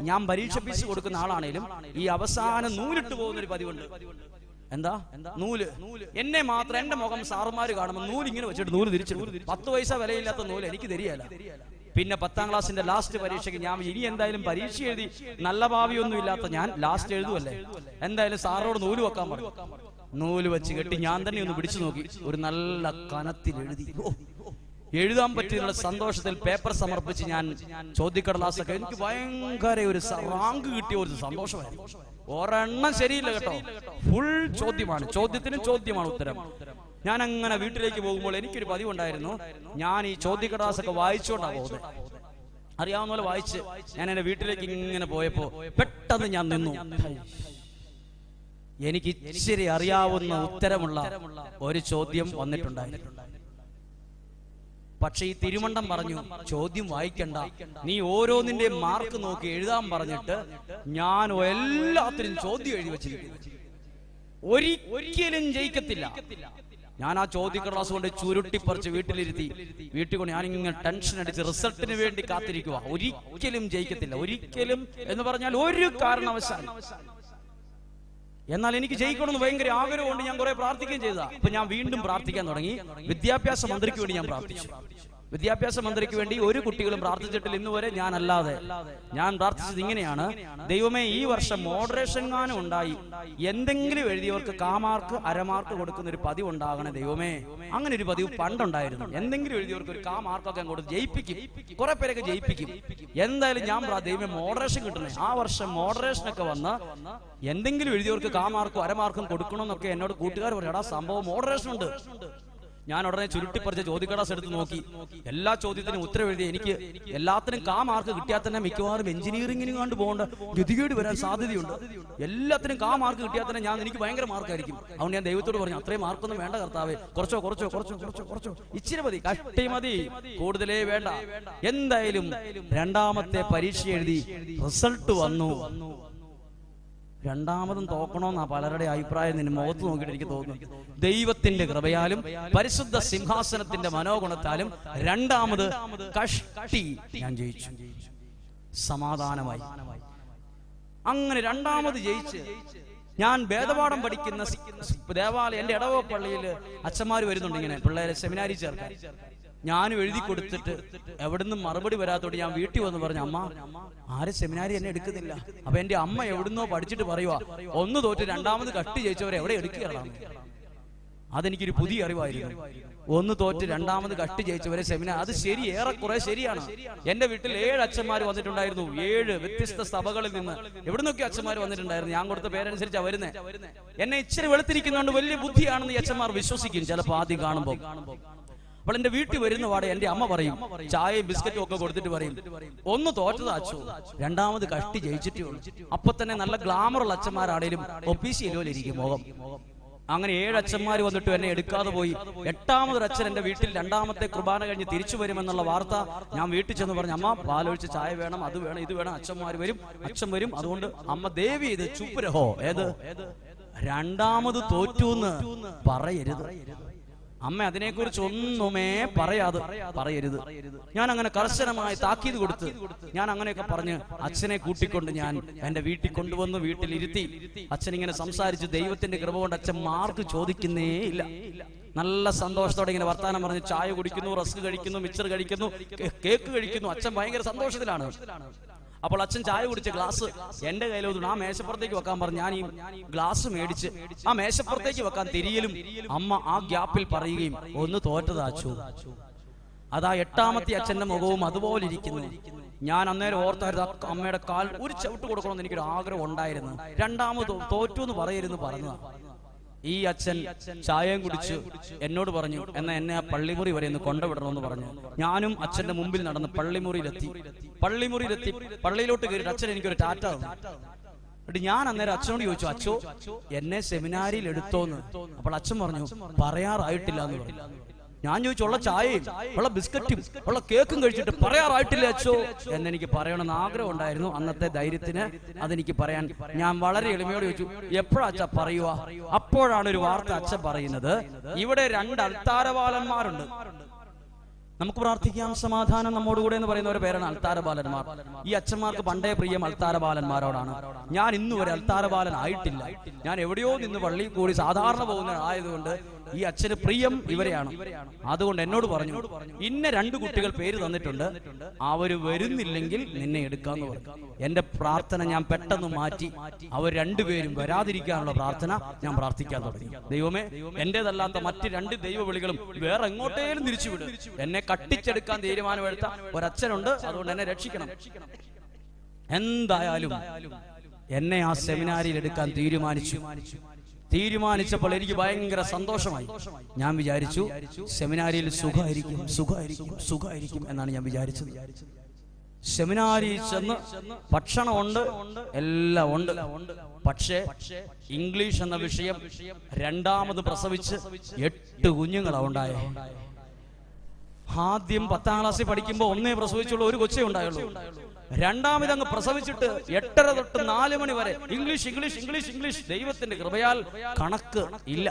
[SPEAKER 1] ഞാൻ പരീക്ഷ ഫീസ് കൊടുക്കുന്ന ആളാണേലും ഈ അവസാനം നൂലിട്ട് പോകുന്ന ഒരു പതിവുണ്ട്. എന്താ? നൂല്. എന്നെ മാത്രം, എന്റെ മുഖം സാറുമാര് കാണുമ്പോൾ നൂല് ഇങ്ങനെ വെച്ചിട്ട് നൂല് തിരിച്ചിടും. 10 പൈസ വിലയില്ലാത്ത നൂല് എനിക്ക് തരികയല്ല. പിന്നെ 10ാം ക്ലാസ്സിന്റെ ലാസ്റ്റ് പരീക്ഷയ്ക്ക് ഞാൻ ഇനി എന്തായാലും പരീക്ഷ എഴുതി നല്ല ഭാവിയൊന്നും ഇല്ലാത്ത ഞാൻ ലാസ്റ്റ് എഴുതുമല്ലേ, എന്തായാലും സാറോട് നൂല് വെക്കാൻ പറഞ്ഞു. നൂല് വെച്ച് കെട്ടി ഞാൻ തന്നെ ഒന്ന് പിടിച്ചു നോക്കി. ഒരു നല്ല കനത്തിൽ എഴുതി. എഴുതാൻ പറ്റിയുള്ള സന്തോഷത്തിൽ പേപ്പർ സമർപ്പിച്ച് ഞാൻ ചോദ്യക്കടലാസൊക്കെ, എനിക്ക് ഭയങ്കര ഒരു റാങ്ക് കിട്ടിയ ഒരു സന്തോഷമായിരുന്നു. ഒരെണ്ണം ശരിയില്ല കേട്ടോ, ഫുൾ ചോദ്യമാണ്, ചോദ്യത്തിന് ചോദ്യമാണ് ഉത്തരം. ഞാൻ അങ്ങനെ വീട്ടിലേക്ക് പോകുമ്പോൾ എനിക്കൊരു പതിവുണ്ടായിരുന്നു. ഞാൻ ഈ ചോദ്യക്കടലാസൊക്കെ വായിച്ചുകൊണ്ടാണ് പോകുന്നത്. അറിയാവുന്ന പോലെ വായിച്ച് ഞാൻ എന്റെ വീട്ടിലേക്ക് ഇങ്ങനെ പോയപ്പോ പെട്ടെന്ന് ഞാൻ നിന്നു. എനിക്ക് ഇച്ചിരി അറിയാവുന്ന ഉത്തരമുള്ള ഒരു ചോദ്യം വന്നിട്ടുണ്ടായിരുന്നു. പക്ഷെ ഈ തിരുമണ്ടം പറഞ്ഞു, ചോദ്യം വായിക്കണ്ട, നീ ഓരോന്നിന്റെ മാർക്ക് നോക്കി എഴുതാൻ പറഞ്ഞിട്ട് ഞാൻ എല്ലാത്തിനും ചോദ്യം എഴുതി വെച്ചിരിക്കുന്നു. ഒരിക്കലും ജയിക്കത്തില്ല. ഞാൻ ആ ചോദ്യക്കടലാസ് കൊണ്ട് ചുരുട്ടിപ്പറിച്ച് വീട്ടിലിരുത്തി. വീട്ടിൽ കൊണ്ട് ഞാനിങ്ങനെ ടെൻഷൻ അടിച്ച് റിസൾട്ടിന് വേണ്ടി കാത്തിരിക്കുക. ഒരിക്കലും ജയിക്കത്തില്ല, ഒരിക്കലും എന്ന് പറഞ്ഞാൽ ഒരു കാരണവശാലും. എന്നാൽ എനിക്ക് ജയിക്കണമെന്ന് ഭയങ്കര ആഗ്രഹമുണ്ട്. ഞാൻ കുറെ പ്രാർത്ഥിക്കുകയും ചെയ്തതാ. അപ്പൊ ഞാൻ വീണ്ടും പ്രാർത്ഥിക്കാൻ തുടങ്ങി. വിദ്യാഭ്യാസ മന്ത്രിക്ക് വേണ്ടി ഞാൻ പ്രാർത്ഥിച്ചു. വിദ്യാഭ്യാസ മന്ത്രിക്ക് വേണ്ടി ഒരു കുട്ടികളും പ്രാർത്ഥിച്ചിട്ടില്ല ഇന്ന് വരെ. ഞാൻ പ്രാർത്ഥിച്ചത് ഇങ്ങനെയാണ്, ദൈവമേ ഈ വർഷം മോഡറേഷൻ ഗാനം ഉണ്ടായി എന്തെങ്കിലും എഴുതിയവർക്ക് കാമാർക്ക് അരമാർക്ക് കൊടുക്കുന്ന ഒരു പതിവ് ഉണ്ടാകണേ ദൈവമേ. അങ്ങനെ ഒരു പതിവ് പണ്ടുണ്ടായിരുന്നു. എന്തെങ്കിലും എഴുതിയവർക്ക് ഒരു കാമാർക്കൊക്കെ കൊടുത്ത് ജയിപ്പിക്കും, കുറെ പേരൊക്കെ ജയിപ്പിക്കും. എന്തായാലും ഞാൻ ദൈവമേ മോഡറേഷൻ കിട്ടണേ. ആ വർഷം മോഡറേഷനൊക്കെ വന്ന് എന്തെങ്കിലും എഴുതിയവർക്ക് കാമാർക്കും അരമാർക്കും കൊടുക്കണമെന്നൊക്കെ എന്നോട് കൂട്ടുകാർ പറയും. എടാ സംഭവം മോഡറേഷൻ ഉണ്ട്. ഞാൻ ഉടനെ ചുരുട്ടിപ്പറിച്ച ചോദ്യക്കടലാസ് എടുത്ത് നോക്കി. എല്ലാ ചോദ്യത്തിനും ഉത്തരം എഴുതി. എനിക്ക് എല്ലാത്തിനും മാർക്ക് കിട്ടിയാൽ തന്നെ മിക്കവാറും എഞ്ചിനീയറിംഗിന് കണ്ട് പോകേണ്ട ഗതികേട് വരാൻ സാധ്യതയുണ്ട്. എല്ലാത്തിനും മാർക്ക് കിട്ടിയാൽ തന്നെ എനിക്ക് ഭയങ്കര മാർക്കായിരിക്കും. അതുകൊണ്ട് ഞാൻ ദൈവത്തോട് പറഞ്ഞു, അത്രയും മാർക്കൊന്നും വേണ്ട കർത്താവേ, കുറച്ചോ ഇച്ചിരി മതി, കഷ്ടി മതി, കൂടുതലേ വേണ്ട. എന്തായാലും 2ാമത്തെ പരീക്ഷ എഴുതി, റിസൾട്ട് വന്നു. 2ാമതും തോക്കണമെന്നാ പലരുടെ അഭിപ്രായം. നിന്റെ മുഖത്ത് നോക്കിയിട്ട് എനിക്ക് തോന്നുന്നു. ദൈവത്തിന്റെ കൃപയാലും പരിശുദ്ധ സിംഹാസനത്തിന്റെ മനോഗുണത്താലും 2ാമത് കഷ്ടി ഞാൻ ജയിച്ചു, സമാധാനമായി. അങ്ങനെ 2ാമത് ജയിച്ച് ഞാൻ വേദപാഠം പഠിക്കുന്ന ദേവാലയം, എന്റെ ഇടവക പള്ളിയിൽ അച്ഛന്മാര് വരുന്നുണ്ട് ഇങ്ങനെ പിള്ളേരെ സെമിനാരി ചേർക്കാൻ. ഞാനും എഴുതി കൊടുത്തിട്ട് എവിടുന്ന് മറുപടി വരാത്തോട്ട് ഞാൻ വീട്ടിൽ വന്ന് പറഞ്ഞു, അമ്മ ആരും സെമിനാരി എന്നെ എടുക്കുന്നില്ല. അപ്പൊ എന്റെ അമ്മ എവിടുന്നോ പഠിച്ചിട്ട് പറയുക, 1 തോറ്റ് 2ാമത് കഷ്ടി ജയിച്ചവരെ എവിടെ എടുക്കുകയാണ്. അതെനിക്കൊരു പുതിയ അറിവായിരുന്നു. ഒന്ന് തോറ്റ് രണ്ടാമത് കഷ്ടി ജയിച്ചവരെ സെമിനാർ, അത് ശരി, ഏറെക്കുറെ ശരിയാണ്. എന്റെ വീട്ടിൽ 7 അച്ഛന്മാർ വന്നിട്ടുണ്ടായിരുന്നു. 7 വ്യത്യസ്ത സഭകളിൽ നിന്ന് എവിടുന്നൊക്കെ അച്ഛന്മാർ വന്നിട്ടുണ്ടായിരുന്നു. ഞാൻ കൊടുത്ത പേരനുസരിച്ചാ വരുന്നേ. എന്നെ ഇച്ചിരി വെളുത്തിരിക്കുന്നതുകൊണ്ട് വലിയ ബുദ്ധിയാണെന്ന് ഈ അച്ഛന്മാർ വിശ്വസിക്കും ചിലപ്പോൾ ആദ്യം കാണുമ്പോൾ. അപ്പോൾ എന്റെ വീട്ടിൽ വരുന്ന പാടെ എന്റെ അമ്മ പറയും, ചായയും ബിസ്ക്കറ്റും ഒക്കെ കൊടുത്തിട്ട് പറയും, ഒന്ന് തോറ്റത് അച്ഛോ, രണ്ടാമത് കഷ്ടി ജയിച്ചിട്ടേ ഉള്ളൂ. അപ്പൊ തന്നെ നല്ല ഗ്ലാമറുള്ള അച്ഛന്മാരാണേലും ഒപ്പീസിയിലോലിരിക്കും മുഖം. അങ്ങനെ 7 അച്ഛന്മാർ വന്നിട്ട് എന്നെ എടുക്കാതെ പോയി. 8ാമതൊരു അച്ഛൻ എന്റെ വീട്ടിൽ 2ാമത്തെ കുർബാന കഴിഞ്ഞ് തിരിച്ചു വരുമെന്നുള്ള വാർത്ത ഞാൻ വീട്ടിൽ ചെന്ന് പറഞ്ഞു, അമ്മ പാലൊഴിച്ച് ചായ വേണം, അത് വേണം, ഇത് വേണം, അച്ഛന്മാർ വരും, അച്ഛൻ വരും, അതുകൊണ്ട് അമ്മ ദേവി ഇത് ചുപ്പരഹോ, ഏത് രണ്ടാമത് തോറ്റൂന്ന് പറയരുത്. അമ്മ അതിനെക്കുറിച്ച് ഒന്നുമേ പറയരുത്. ഞാൻ അങ്ങനെ കർശനമായി താക്കീത് കൊടുത്ത് ഞാൻ അങ്ങനെയൊക്കെ പറഞ്ഞ് അച്ഛനെ കൂട്ടിക്കൊണ്ട് ഞാൻ എന്റെ വീട്ടിൽ കൊണ്ടുവന്ന് വീട്ടിലിരുത്തി. അച്ഛൻ ഇങ്ങനെ സംസാരിച്ച് ദൈവത്തിന്റെ കൃപ കൊണ്ട് അച്ഛൻ മാർക്ക് ചോദിക്കുന്നേ ഇല്ല. നല്ല സന്തോഷത്തോടെ ഇങ്ങനെ വർത്താനം പറഞ്ഞ് ചായ കുടിക്കുന്നു, റസ്ക് കഴിക്കുന്നു, മിച്ചർ കഴിക്കുന്നു, കേക്ക് കഴിക്കുന്നു. അച്ഛൻ ഭയങ്കര സന്തോഷത്തിലാണ്. അപ്പോൾ അച്ഛൻ ചായ കുടിച്ച ഗ്ലാസ് എന്റെ കയ്യിലോട്ട് ആ മേശപ്പുറത്തേക്ക് വെക്കാൻ പറഞ്ഞു. ഞാൻ ഈ ഗ്ലാസ് മേടിച്ച് ആ മേശപ്പുറത്തേക്ക് വെക്കാൻ തിരിയലും അമ്മ ആ ഗ്യാപ്പിൽ പറയുകയും, ഒന്ന് തോറ്റതാച്ചു. അതാ 8ാമത്തെ അച്ഛന്റെ മുഖവും അതുപോലെ ഇരിക്കുന്നു. ഞാൻ അന്നേരം ഓർത്തായിരുന്നു, അമ്മയുടെ കാൽ ഒരു ചവിട്ട് കൊടുക്കണമെന്ന് എനിക്കൊരു ആഗ്രഹം ഉണ്ടായിരുന്നു. രണ്ടാമത് തോറ്റു എന്ന് പറയരുന്ന് പറഞ്ഞതാ. ഈ അച്ഛൻ ചായയും കുടിച്ച് എന്നോട് പറഞ്ഞു, എന്നാ എന്നെ ആ പള്ളിമുറി വരെ ഒന്ന് കൊണ്ടുവിടണമെന്ന് പറഞ്ഞു. ഞാനും അച്ഛന്റെ മുമ്പിൽ നടന്ന് പള്ളിമുറിയിലെത്തി. പള്ളിയിലോട്ട് കയറിയിട്ട് അച്ഛൻ എനിക്കൊരു ടാറ്റ തന്നു. എന്നിട്ട് ഞാൻ അന്നേരം അച്ഛനോട് ചോദിച്ചു, അച്ഛോ എന്നെ സെമിനാരിയിൽ എടുത്തോന്ന്. അപ്പോൾ അച്ഛൻ പറഞ്ഞു, പറയാറായിട്ടില്ല എന്ന് പറഞ്ഞു. ഞാൻ ചോദിച്ചു, ഉള്ള ചായയും ഉള്ള ബിസ്ക്കറ്റും ഉള്ള കേക്കും കഴിച്ചിട്ട് പറയാറായിട്ടില്ല അച്ഛോ എന്നെനിക്ക് പറയണമെന്ന് ആഗ്രഹം ഉണ്ടായിരുന്നു. അന്നത്തെ ധൈര്യത്തിന് അതെനിക്ക് പറയാൻ ഞാൻ വളരെ എളിമയോട് ചോദിച്ചു, എപ്പോഴാ അച്ഛ പറയുക? അപ്പോഴാണ് ഒരു വാർത്ത അച്ഛൻ പറയുന്നത്, ഇവിടെ 2 അൽത്താരപാലന്മാരുണ്ട്, നമുക്ക് പ്രാർത്ഥിക്കാം, സമാധാനം നമ്മോടുകൂടെ എന്ന് പറയുന്ന ഒരു പേരാണ് അൽത്താരപാലന്മാർ. ഈ അച്ഛന്മാർക്ക് പണ്ടേ പ്രിയം അൽത്താരപാലന്മാരോടാണ്. ഞാൻ ഇന്നുവരെ അൽത്താരപാലൻ ആയിട്ടില്ല. ഞാൻ എവിടെയോ നിന്ന് പള്ളിയിൽ കൂടി സാധാരണ പോകുന്ന ആയതുകൊണ്ട് ഈ അച്ഛന് പ്രിയം ഇവരെയാണ്. അതുകൊണ്ട് എന്നോട് പറഞ്ഞു, ഇന്ന 2 കുട്ടികൾ പേര് തന്നിട്ടുണ്ട്, അവര് വരുന്നില്ലെങ്കിൽ നിന്നെ എടുക്കാന്ന് പറഞ്ഞു. എന്റെ പ്രാർത്ഥന ഞാൻ പെട്ടെന്ന് മാറ്റി അവർ 2 പേരും വരാതിരിക്കാനുള്ള പ്രാർത്ഥന ഞാൻ പ്രാർത്ഥിക്കാൻ തുടങ്ങി. ദൈവമേ, എന്റേതല്ലാത്ത മറ്റ് 2 ദൈവവിളികളും വേറെ എങ്ങോട്ടേലും തിരിച്ചുവിടും. എന്നെ കട്ടിച്ചെടുക്കാൻ തീരുമാനമെടുത്ത ഒരച്ഛനുണ്ട്, അതുകൊണ്ട് എന്നെ രക്ഷിക്കണം. എന്തായാലും എന്നെ ആ സെമിനാരിയിൽ എടുക്കാൻ തീരുമാനിച്ചപ്പോൾ എനിക്ക് ഭയങ്കര സന്തോഷമായി. ഞാൻ വിചാരിച്ചു സെമിനാരിയിൽ സുഖമായിരിക്കും എന്നാണ് ഞാൻ വിചാരിച്ചത്. സെമിനാരിയിൽ ചെന്ന് ഭക്ഷണമുണ്ട്, എല്ലാം ഉണ്ട്. പക്ഷേ ഇംഗ്ലീഷ് എന്ന വിഷയം 2ാമത് പ്രസവിച്ച് 8 കുഞ്ഞുങ്ങളാ ഉണ്ടായേ. ആദ്യം 10ാം ക്ലാസ്സിൽ പഠിക്കുമ്പോൾ 1 പ്രസവിച്ചുള്ള ഒരു കൊച്ചേ ഉണ്ടായുള്ളൂ. 2ാമത് അങ്ങ് പ്രസവിച്ചിട്ട് 8:30 തൊട്ട് 4 മണി വരെ ഇംഗ്ലീഷ്. ദൈവത്തിന്റെ കൃപയാൽ കണക്ക് ഇല്ല,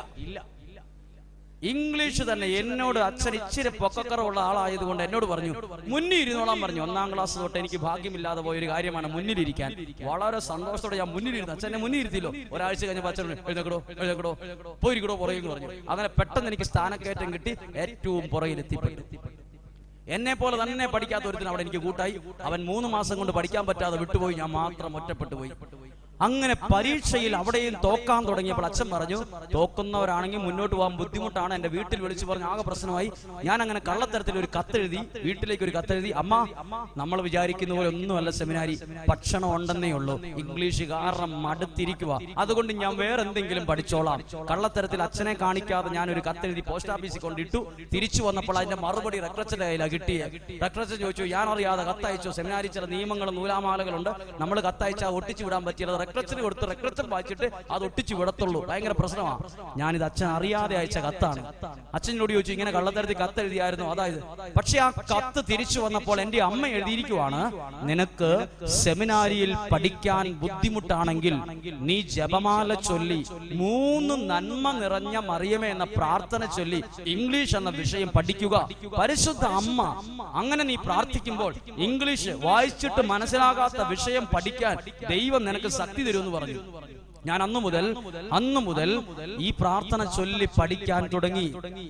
[SPEAKER 1] ഇംഗ്ലീഷ് തന്നെ. എന്നോട് അച്ഛൻ ഇച്ചിരി പൊക്കക്കറവുള്ള ആളായതുകൊണ്ട് എന്നോട് പറഞ്ഞു, മുന്നിൽ ഇരുന്നോളാൻ പറഞ്ഞു. 1ാം ക്ലാസ് തൊട്ട് എനിക്ക് ഭാഗ്യമില്ലാതെ പോയൊരു കാര്യമാണ് മുന്നിലിരിക്കാൻ. വളരെ സന്തോഷത്തോടെ ഞാൻ മുന്നിലിരുന്നു. അച്ഛനെ മുന്നിൽ ഇരുത്തില്ലോ. ഒരാഴ്ച കഴിഞ്ഞപ്പോൾ അച്ഛൻ എഴുന്നേക്കടോ പോയിരിക്കടോ പുറകെന്ന് പറഞ്ഞു. അങ്ങനെ പെട്ടെന്ന് എനിക്ക് സ്ഥാനക്കയറ്റം കിട്ടി. ഏറ്റവും പുറകിലെത്തിപ്പെട്ടു. എന്നെ പോലെ തന്നെ പഠിക്കാത്ത ഒരുത്തിന് അവിടെ എനിക്ക് കൂട്ടായി. അവൻ 3 മാസം കൊണ്ട് പഠിക്കാൻ പറ്റാതെ വിട്ടുപോയി. ഞാൻ മാത്രം ഒറ്റപ്പെട്ടു പോയി. അങ്ങനെ പരീക്ഷയിൽ അവിടെയും തോക്കാൻ തുടങ്ങിയപ്പോൾ അച്ഛൻ പറഞ്ഞു, തോക്കുന്നവരാണെങ്കിൽ മുന്നോട്ട് പോകാൻ ബുദ്ധിമുട്ടാണ്. എന്റെ വീട്ടിൽ വിളിച്ചു പറഞ്ഞു, ആകെ പ്രശ്നമായി. ഞാൻ അങ്ങനെ കള്ളത്തരത്തിൽ ഒരു കത്തെഴുതി, വീട്ടിലേക്ക് ഒരു കത്തെഴുതി, അമ്മ, നമ്മൾ വിചാരിക്കുന്ന പോലെ ഒന്നുമല്ല സെമിനാരി, ഭക്ഷണം ഉണ്ടെന്നേ ഉള്ളൂ, ഇംഗ്ലീഷ് കാരണം മടുത്തിരിക്കുക, അതുകൊണ്ട് ഞാൻ വേറെ എന്തെങ്കിലും പഠിച്ചോളാം. കള്ളത്തരത്തിൽ അച്ഛനെ കാണിക്കാതെ ഞാൻ ഒരു കത്തെഴുതി പോസ്റ്റ് ഓഫീസിൽ കൊണ്ടിട്ടു. തിരിച്ചു വന്നപ്പോൾ അതിന്റെ മറുപടി റെക്ടറേറ്റിന്റെ കയ്യിലാണ് കിട്ടിയത്. റെക്ടറേറ്റ് ചോദിച്ചു, ഞാൻ അറിയാതെ കത്തയച്ചു, സെമിനാരി ചില നിയമങ്ങളും നൂലാമാലകളുണ്ട്, നമ്മൾ കത്തയച്ചാൽ ഒട്ടിച്ചു വിടാൻ പറ്റിയത്. റെക്ടറേറ്റർ കൊടുത്ത് റെക്ടറേറ്റർ വായിച്ചിട്ട് അത് ഒട്ടിച്ചു വിടത്തുള്ളൂ. ഭയങ്കര പ്രശ്നമാണ്. ഞാനിത് അച്ഛൻ അറിയാതെ അയച്ച കത്താണ്. അച്ഛനോട് ചോദിച്ചു, ഇങ്ങനെ കള്ളത്തരത്തിൽ കത്ത് എഴുതിയായിരുന്നു? അതായത്, പക്ഷെ ആ കത്ത് തിരിച്ചു വന്നപ്പോൾ എന്റെ അമ്മ എഴുതിയിരിക്കുവാണ്, നിനക്ക് സെമിനാരിയിൽ പഠിക്കാൻ ബുദ്ധിമുട്ടാണെങ്കിൽ നീ ജപമാല ചൊല്ലി 3 നന്മ നിറഞ്ഞ മറിയമേ എന്ന പ്രാർത്ഥന ചൊല്ലി ഇംഗ്ലീഷ് എന്ന വിഷയം പഠിക്കുക. പരിശുദ്ധ അമ്മ, അങ്ങനെ നീ പ്രാർത്ഥിക്കുമ്പോൾ ഇംഗ്ലീഷ് വായിച്ചിട്ട് മനസ്സിലാകാത്ത വിഷയം പഠിക്കാൻ ദൈവം നിനക്ക് ശക്തി തരുമെന്ന് പറഞ്ഞു. ഞാൻ അന്നു മുതൽ ഈ പ്രാർത്ഥന ചൊല്ലി പഠിക്കാൻ തുടങ്ങി.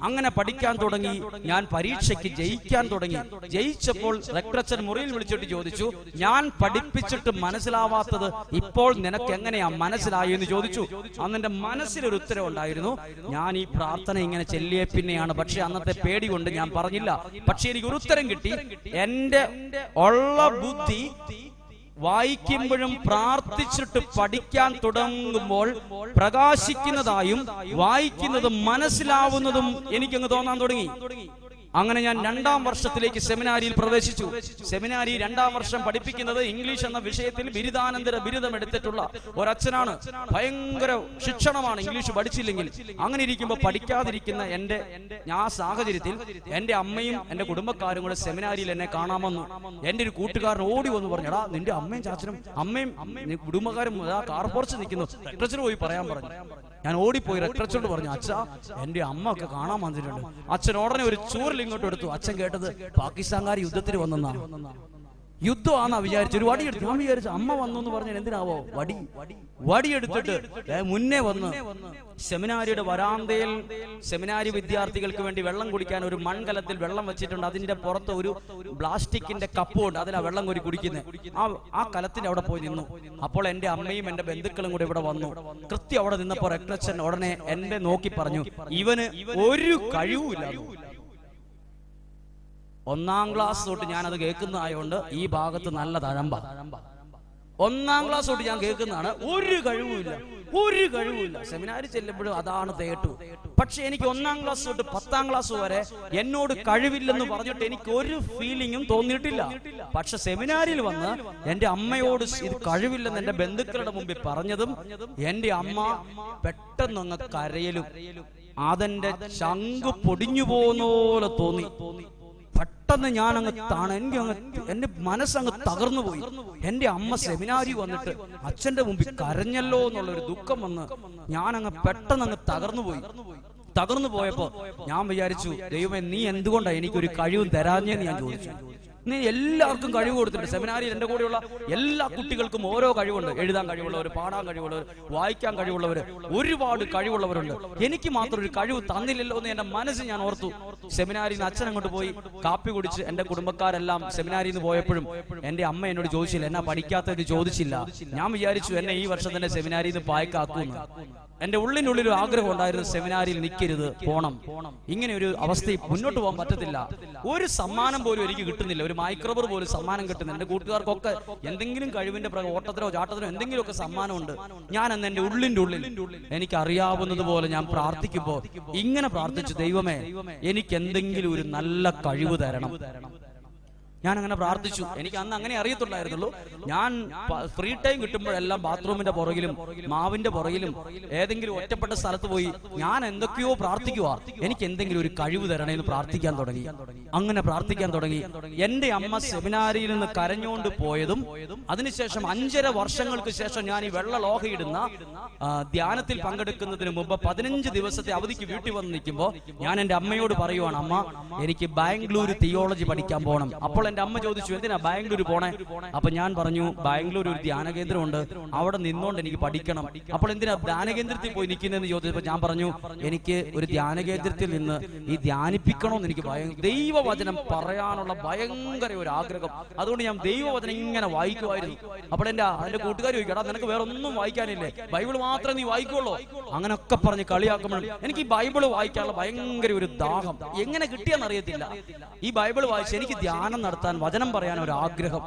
[SPEAKER 1] അങ്ങനെ പഠിക്കാൻ തുടങ്ങി. ഞാൻ പരീക്ഷയ്ക്ക് ജയിക്കാൻ തുടങ്ങി. ജയിച്ചപ്പോൾ റെക്ടറച്ചൻ മുറിയിൽ വിളിച്ചിട്ട് ചോദിച്ചു, ഞാൻ പഠിപ്പിച്ചിട്ട് മനസ്സിലാവാത്തത് ഇപ്പോൾ നിനക്ക് എങ്ങനെയാ മനസ്സിലായി എന്ന് ചോദിച്ചു. അന്ന് എന്റെ മനസ്സിലൊരു ഉത്തരം ഉണ്ടായിരുന്നു, ഞാൻ ഈ പ്രാർത്ഥന ഇങ്ങനെ ചെല്ലിയ പിന്നെയാണ്. പക്ഷെ അന്നത്തെ പേടി കൊണ്ട് ഞാൻ പറഞ്ഞില്ല. പക്ഷെ എനിക്ക് ഒരു ഉത്തരം കിട്ടി. എന്റെ ഉള്ള ബുദ്ധി വായിക്കുമ്പോഴും പ്രാർത്ഥിച്ചിട്ട് പഠിക്കാൻ തുടങ്ങുമ്പോൾ പ്രകാശിക്കുന്നതായും വായിക്കുന്നതും മനസ്സിലാവുന്നതും എനിക്കങ്ങ് തോന്നാൻ തുടങ്ങി. അങ്ങനെ ഞാൻ 2ാം വർഷത്തിലേക്ക് സെമിനാരിയിൽ പ്രവേശിച്ചു. സെമിനാരി 2ാം വർഷം പഠിപ്പിക്കുന്നത് ഇംഗ്ലീഷ് എന്ന വിഷയത്തിൽ ബിരുദാനന്തര ബിരുദം എടുത്തിട്ടുള്ള ഒരച്ഛനാണ്. ഭയങ്കര ശിക്ഷണമാണ് ഇംഗ്ലീഷ് പഠിച്ചില്ലെങ്കിൽ. അങ്ങനെ ഇരിക്കുമ്പോൾ പഠിക്കാതിരിക്കുന്ന ആ സാഹചര്യത്തിൽ എന്റെ അമ്മയും എന്റെ കുടുംബക്കാരും കൂടെ സെമിനാരിയിൽ എന്നെ കാണാൻ വന്നു. എന്റെ ഒരു കൂട്ടുകാരൻ ഓടി വന്നു പറഞ്ഞു, എടാ നിന്റെ അമ്മയും ചാച്ചനും അമ്മയും കുടുംബക്കാരും കാർ പോർച്ച് നിൽക്കുന്നു, റെക്ടറച്ചന് പോയി പറയാൻ പറഞ്ഞു. ഞാൻ ഓടിപ്പോയി റെക്ടറച്ചനോട് പറഞ്ഞു, അച്ഛാ എന്റെ അമ്മ ഒക്കെ കാണാൻ വന്നിട്ടുണ്ട്. അച്ഛൻ ഉടനെ ഒരു ചൂരൽ ഇങ്ങോട്ട് എടുത്തു. അച്ഛൻ കേട്ടത് പാകിസ്ഥാൻകാർ യുദ്ധത്തിന് വന്നെന്നാ. യുദ്ധമാണെന്നാ വിചാരിച്ചു. ഒരു വടി എടുത്തു. ഞാൻ വിചാരിച്ചു അമ്മ വന്നു എന്ന് പറഞ്ഞാൽ എന്തിനാവോ വടി എടുത്തിട്ട് മുന്നേ വന്ന് സെമിനാരിയുടെ വരാന്തയിൽ സെമിനാരി വിദ്യാർത്ഥികൾക്ക് വേണ്ടി വെള്ളം കുടിക്കാൻ ഒരു മൺകലത്തിൽ വെള്ളം വെച്ചിട്ടുണ്ട്. അതിന്റെ പുറത്ത് ഒരു പ്ലാസ്റ്റിക്കിന്റെ കപ്പുണ്ട്, അതിലാ വെള്ളം കോരി കുടിക്കുന്നത്. ആ കലത്തിന്റെ അവിടെ പോയി നിന്നു. അപ്പോൾ എന്റെ അമ്മയും എന്റെ ബന്ധുക്കളും കൂടെ ഇവിടെ വന്നു. കൃത്യം അവിടെ നിന്നപ്പോ റെക്ടറച്ചൻ ഉടനെ എന്നെ നോക്കി പറഞ്ഞു, ഇവന് ഒരു കഴിവുമില്ല. 1ാം ക്ലാസ് തൊട്ട് ഞാനത് കേൾക്കുന്നതായോണ്ട് ഈ ഭാഗത്ത് നല്ല തഴമ്പ. 1ാം ക്ലാസ് തൊട്ട് ഞാൻ കേൾക്കുന്നതാണ്. ഒരു കഴിവുമില്ല. സെമിനാരി ചെല്ലുമ്പോഴും അതാണ് തേട്ടു. പക്ഷെ എനിക്ക് 1ാം ക്ലാസ് തൊട്ട് 10ാം ക്ലാസ് വരെ എന്നോട് കഴിവില്ലെന്ന് പറഞ്ഞിട്ട് എനിക്ക് ഒരു ഫീലിംഗും തോന്നിയിട്ടില്ല. പക്ഷെ സെമിനാരിയിൽ വന്ന് എന്റെ അമ്മയോട് ഇത് കഴിവില്ലെന്ന് എന്റെ ബന്ധുക്കളുടെ മുമ്പിൽ പറഞ്ഞതും എന്റെ അമ്മ പെട്ടെന്ന് അങ്ങ് കരയലും അതെന്റെ ചങ്ക് പൊടിഞ്ഞു പോകുന്ന പോലെ തോന്നി. പെട്ടെന്ന് ഞാനങ്ങ് എന്റെ മനസ്സങ്ങ് തകർന്നു പോയി. എന്റെ അമ്മ സെമിനാരി വന്നിട്ട് അച്ഛന്റെ മുമ്പിൽ കരഞ്ഞല്ലോ എന്നുള്ളൊരു ദുഃഖം വന്ന് ഞാനങ്ങ് പെട്ടെന്ന് തകർന്നു പോയപ്പോ ഞാൻ വിചാരിച്ചു, ദൈവമേ നീ എന്തുകൊണ്ടാ എനിക്കൊരു കഴിവും തരാഞ്ഞെന്ന് ഞാൻ ചോദിച്ചു. നീ എല്ലാവർക്കും കഴിവ് കൊടുത്തിട്ടുണ്ട്. സെമിനാരിയിൽ എന്റെ കൂടെയുള്ള എല്ലാ കുട്ടികൾക്കും ഓരോ കഴിവുണ്ട്. എഴുതാൻ കഴിവുള്ളവർ, പാടാൻ കഴിവുള്ളവർ, വായിക്കാൻ കഴിവുള്ളവർ, ഒരുപാട് കഴിവുള്ളവരുണ്ട്. എനിക്ക് മാത്രം ഒരു കഴിവ് തന്നില്ലല്ലോ എന്ന് എന്റെ മനസ്സ് ഞാൻ ഓർത്തു. സെമിനാരിയിൽ നിന്ന് അച്ഛൻ അങ്ങോട്ട് പോയി കാപ്പി കുടിച്ച് എന്റെ കുടുംബക്കാരെല്ലാം സെമിനാരിയിൽ നിന്ന് പോയപ്പോഴും എന്റെ അമ്മ എന്നോട് ചോദിച്ചില്ല, എന്നാ പഠിക്കാത്തത് ചോദിച്ചില്ല. ഞാൻ വിചാരിച്ചു എന്നെ ഈ വർഷം തന്നെ സെമിനാരിയിൽ നിന്ന് പായക്കാക്കുന്നു. എന്റെ ഉള്ളിനുള്ളിൽ ഒരു ആഗ്രഹം ഉണ്ടായിരുന്നു, സെമിനാരിയിൽ നിൽക്കരുത്, പോണം. ഇങ്ങനെ ഒരു അവസ്ഥയിൽ മുന്നോട്ട് പോകാൻ പറ്റത്തില്ല. ഒരു സമ്മാനം പോലും എനിക്ക് കിട്ടുന്നില്ല, ഒരു മൈക്രോബർ പോലും സമ്മാനം കിട്ടുന്നില്ല. എന്റെ കൂട്ടുകാർക്കൊക്കെ എന്തെങ്കിലും കഴിവിന്റെ ഓട്ടത്തിനോ ചാട്ടത്തിനോ എന്തെങ്കിലുമൊക്കെ സമ്മാനമുണ്ട്. ഞാൻ അന്ന് എന്റെ ഉള്ളിന്റെ ഉള്ളിൽ എനിക്ക് അറിയാവുന്നതുപോലെ ഞാൻ പ്രാർത്ഥിക്കുമ്പോ ഇങ്ങനെ പ്രാർത്ഥിച്ചു, ദൈവമേ എനിക്ക് എന്തെങ്കിലും ഒരു നല്ല കഴിവ് തരണം. ഞാൻ അങ്ങനെ പ്രാർത്ഥിച്ചു. എനിക്ക് അന്ന് അങ്ങനെ അറിയത്തുണ്ടായിരുന്നുള്ളൂ. ഞാൻ ഫ്രീ ടൈം കിട്ടുമ്പോഴെല്ലാം ബാത്റൂമിന്റെ പുറകിലും മാവിന്റെ പുറകിലും ഏതെങ്കിലും ഒറ്റപ്പെട്ട സ്ഥലത്ത് പോയി ഞാൻ എന്തൊക്കെയോ പ്രാർത്ഥിക്കുക, എനിക്ക് എന്തെങ്കിലും ഒരു കഴിവ് തരണേന്ന് പ്രാർത്ഥിക്കാൻ തുടങ്ങി. അങ്ങനെ പ്രാർത്ഥിക്കാൻ തുടങ്ങി. എന്റെ അമ്മ സെമിനാരിയിൽ നിന്ന് കരഞ്ഞുകൊണ്ട് പോയതും അതിനുശേഷം 5.5 വർഷങ്ങൾക്ക് ശേഷം ഞാൻ ഈ വെള്ള ലോഹയിടുന്ന ധ്യാനത്തിൽ പങ്കെടുക്കുന്നതിന് മുമ്പ് 15 ദിവസത്തെ അവധിക്ക് വീട്ടിൽ വന്ന് നിൽക്കുമ്പോൾ ഞാൻ എന്റെ അമ്മയോട് പറയുവാണ്, അമ്മ എനിക്ക് ബാംഗ്ലൂർ തിയോളജി പഠിക്കാൻ പോകണം. അപ്പോൾ എന്റെ അമ്മ ചോദിച്ചു, എന്തിനാ ബാംഗ്ലൂർ പോണേ? അപ്പൊ ഞാൻ പറഞ്ഞു, ബാംഗ്ലൂർ ഒരു ധ്യാന കേന്ദ്രമുണ്ട്, അവിടെ നിന്നോണ്ട് എനിക്ക് പഠിക്കണം. അപ്പോൾ എന്തിനാ ധ്യാന കേന്ദ്രത്തിൽ പോയി നിൽക്കുന്നതെന്ന് ചോദിച്ചപ്പോൾ ഞാൻ പറഞ്ഞു, എനിക്ക് ഒരു ധ്യാന കേന്ദ്രത്തിൽ നിന്ന് ഈ ധ്യാനിപ്പിക്കണമെന്ന് എനിക്ക് ദൈവവചനം പറയാനുള്ള ഭയങ്കര ഒരു ആഗ്രഹം. അതുകൊണ്ട് ഞാൻ ദൈവവചനം ഇങ്ങനെ വായിക്കുമായിരുന്നു. അപ്പോൾ എന്റെ കൂട്ടുകാർ ചോദിക്കും, എടാ നിനക്ക് വേറെ ഒന്നും വായിക്കാനില്ലേ, ബൈബിൾ മാത്രമേ നീ വായിക്കുള്ളൂ, അങ്ങനെയൊക്കെ പറഞ്ഞ് കളിയാക്കുമ്പോഴും എനിക്ക് ഈ ബൈബിള് വായിക്കാനുള്ള ഭയങ്കര ഒരു ദാഹം. എങ്ങനെ കിട്ടിയെന്ന് അറിയത്തില്ല. ഈ ബൈബിൾ വായിച്ച് എനിക്ക് ധ്യാനം നടത്താൻ, വചനം പറയാൻ ഒരു ആഗ്രഹം.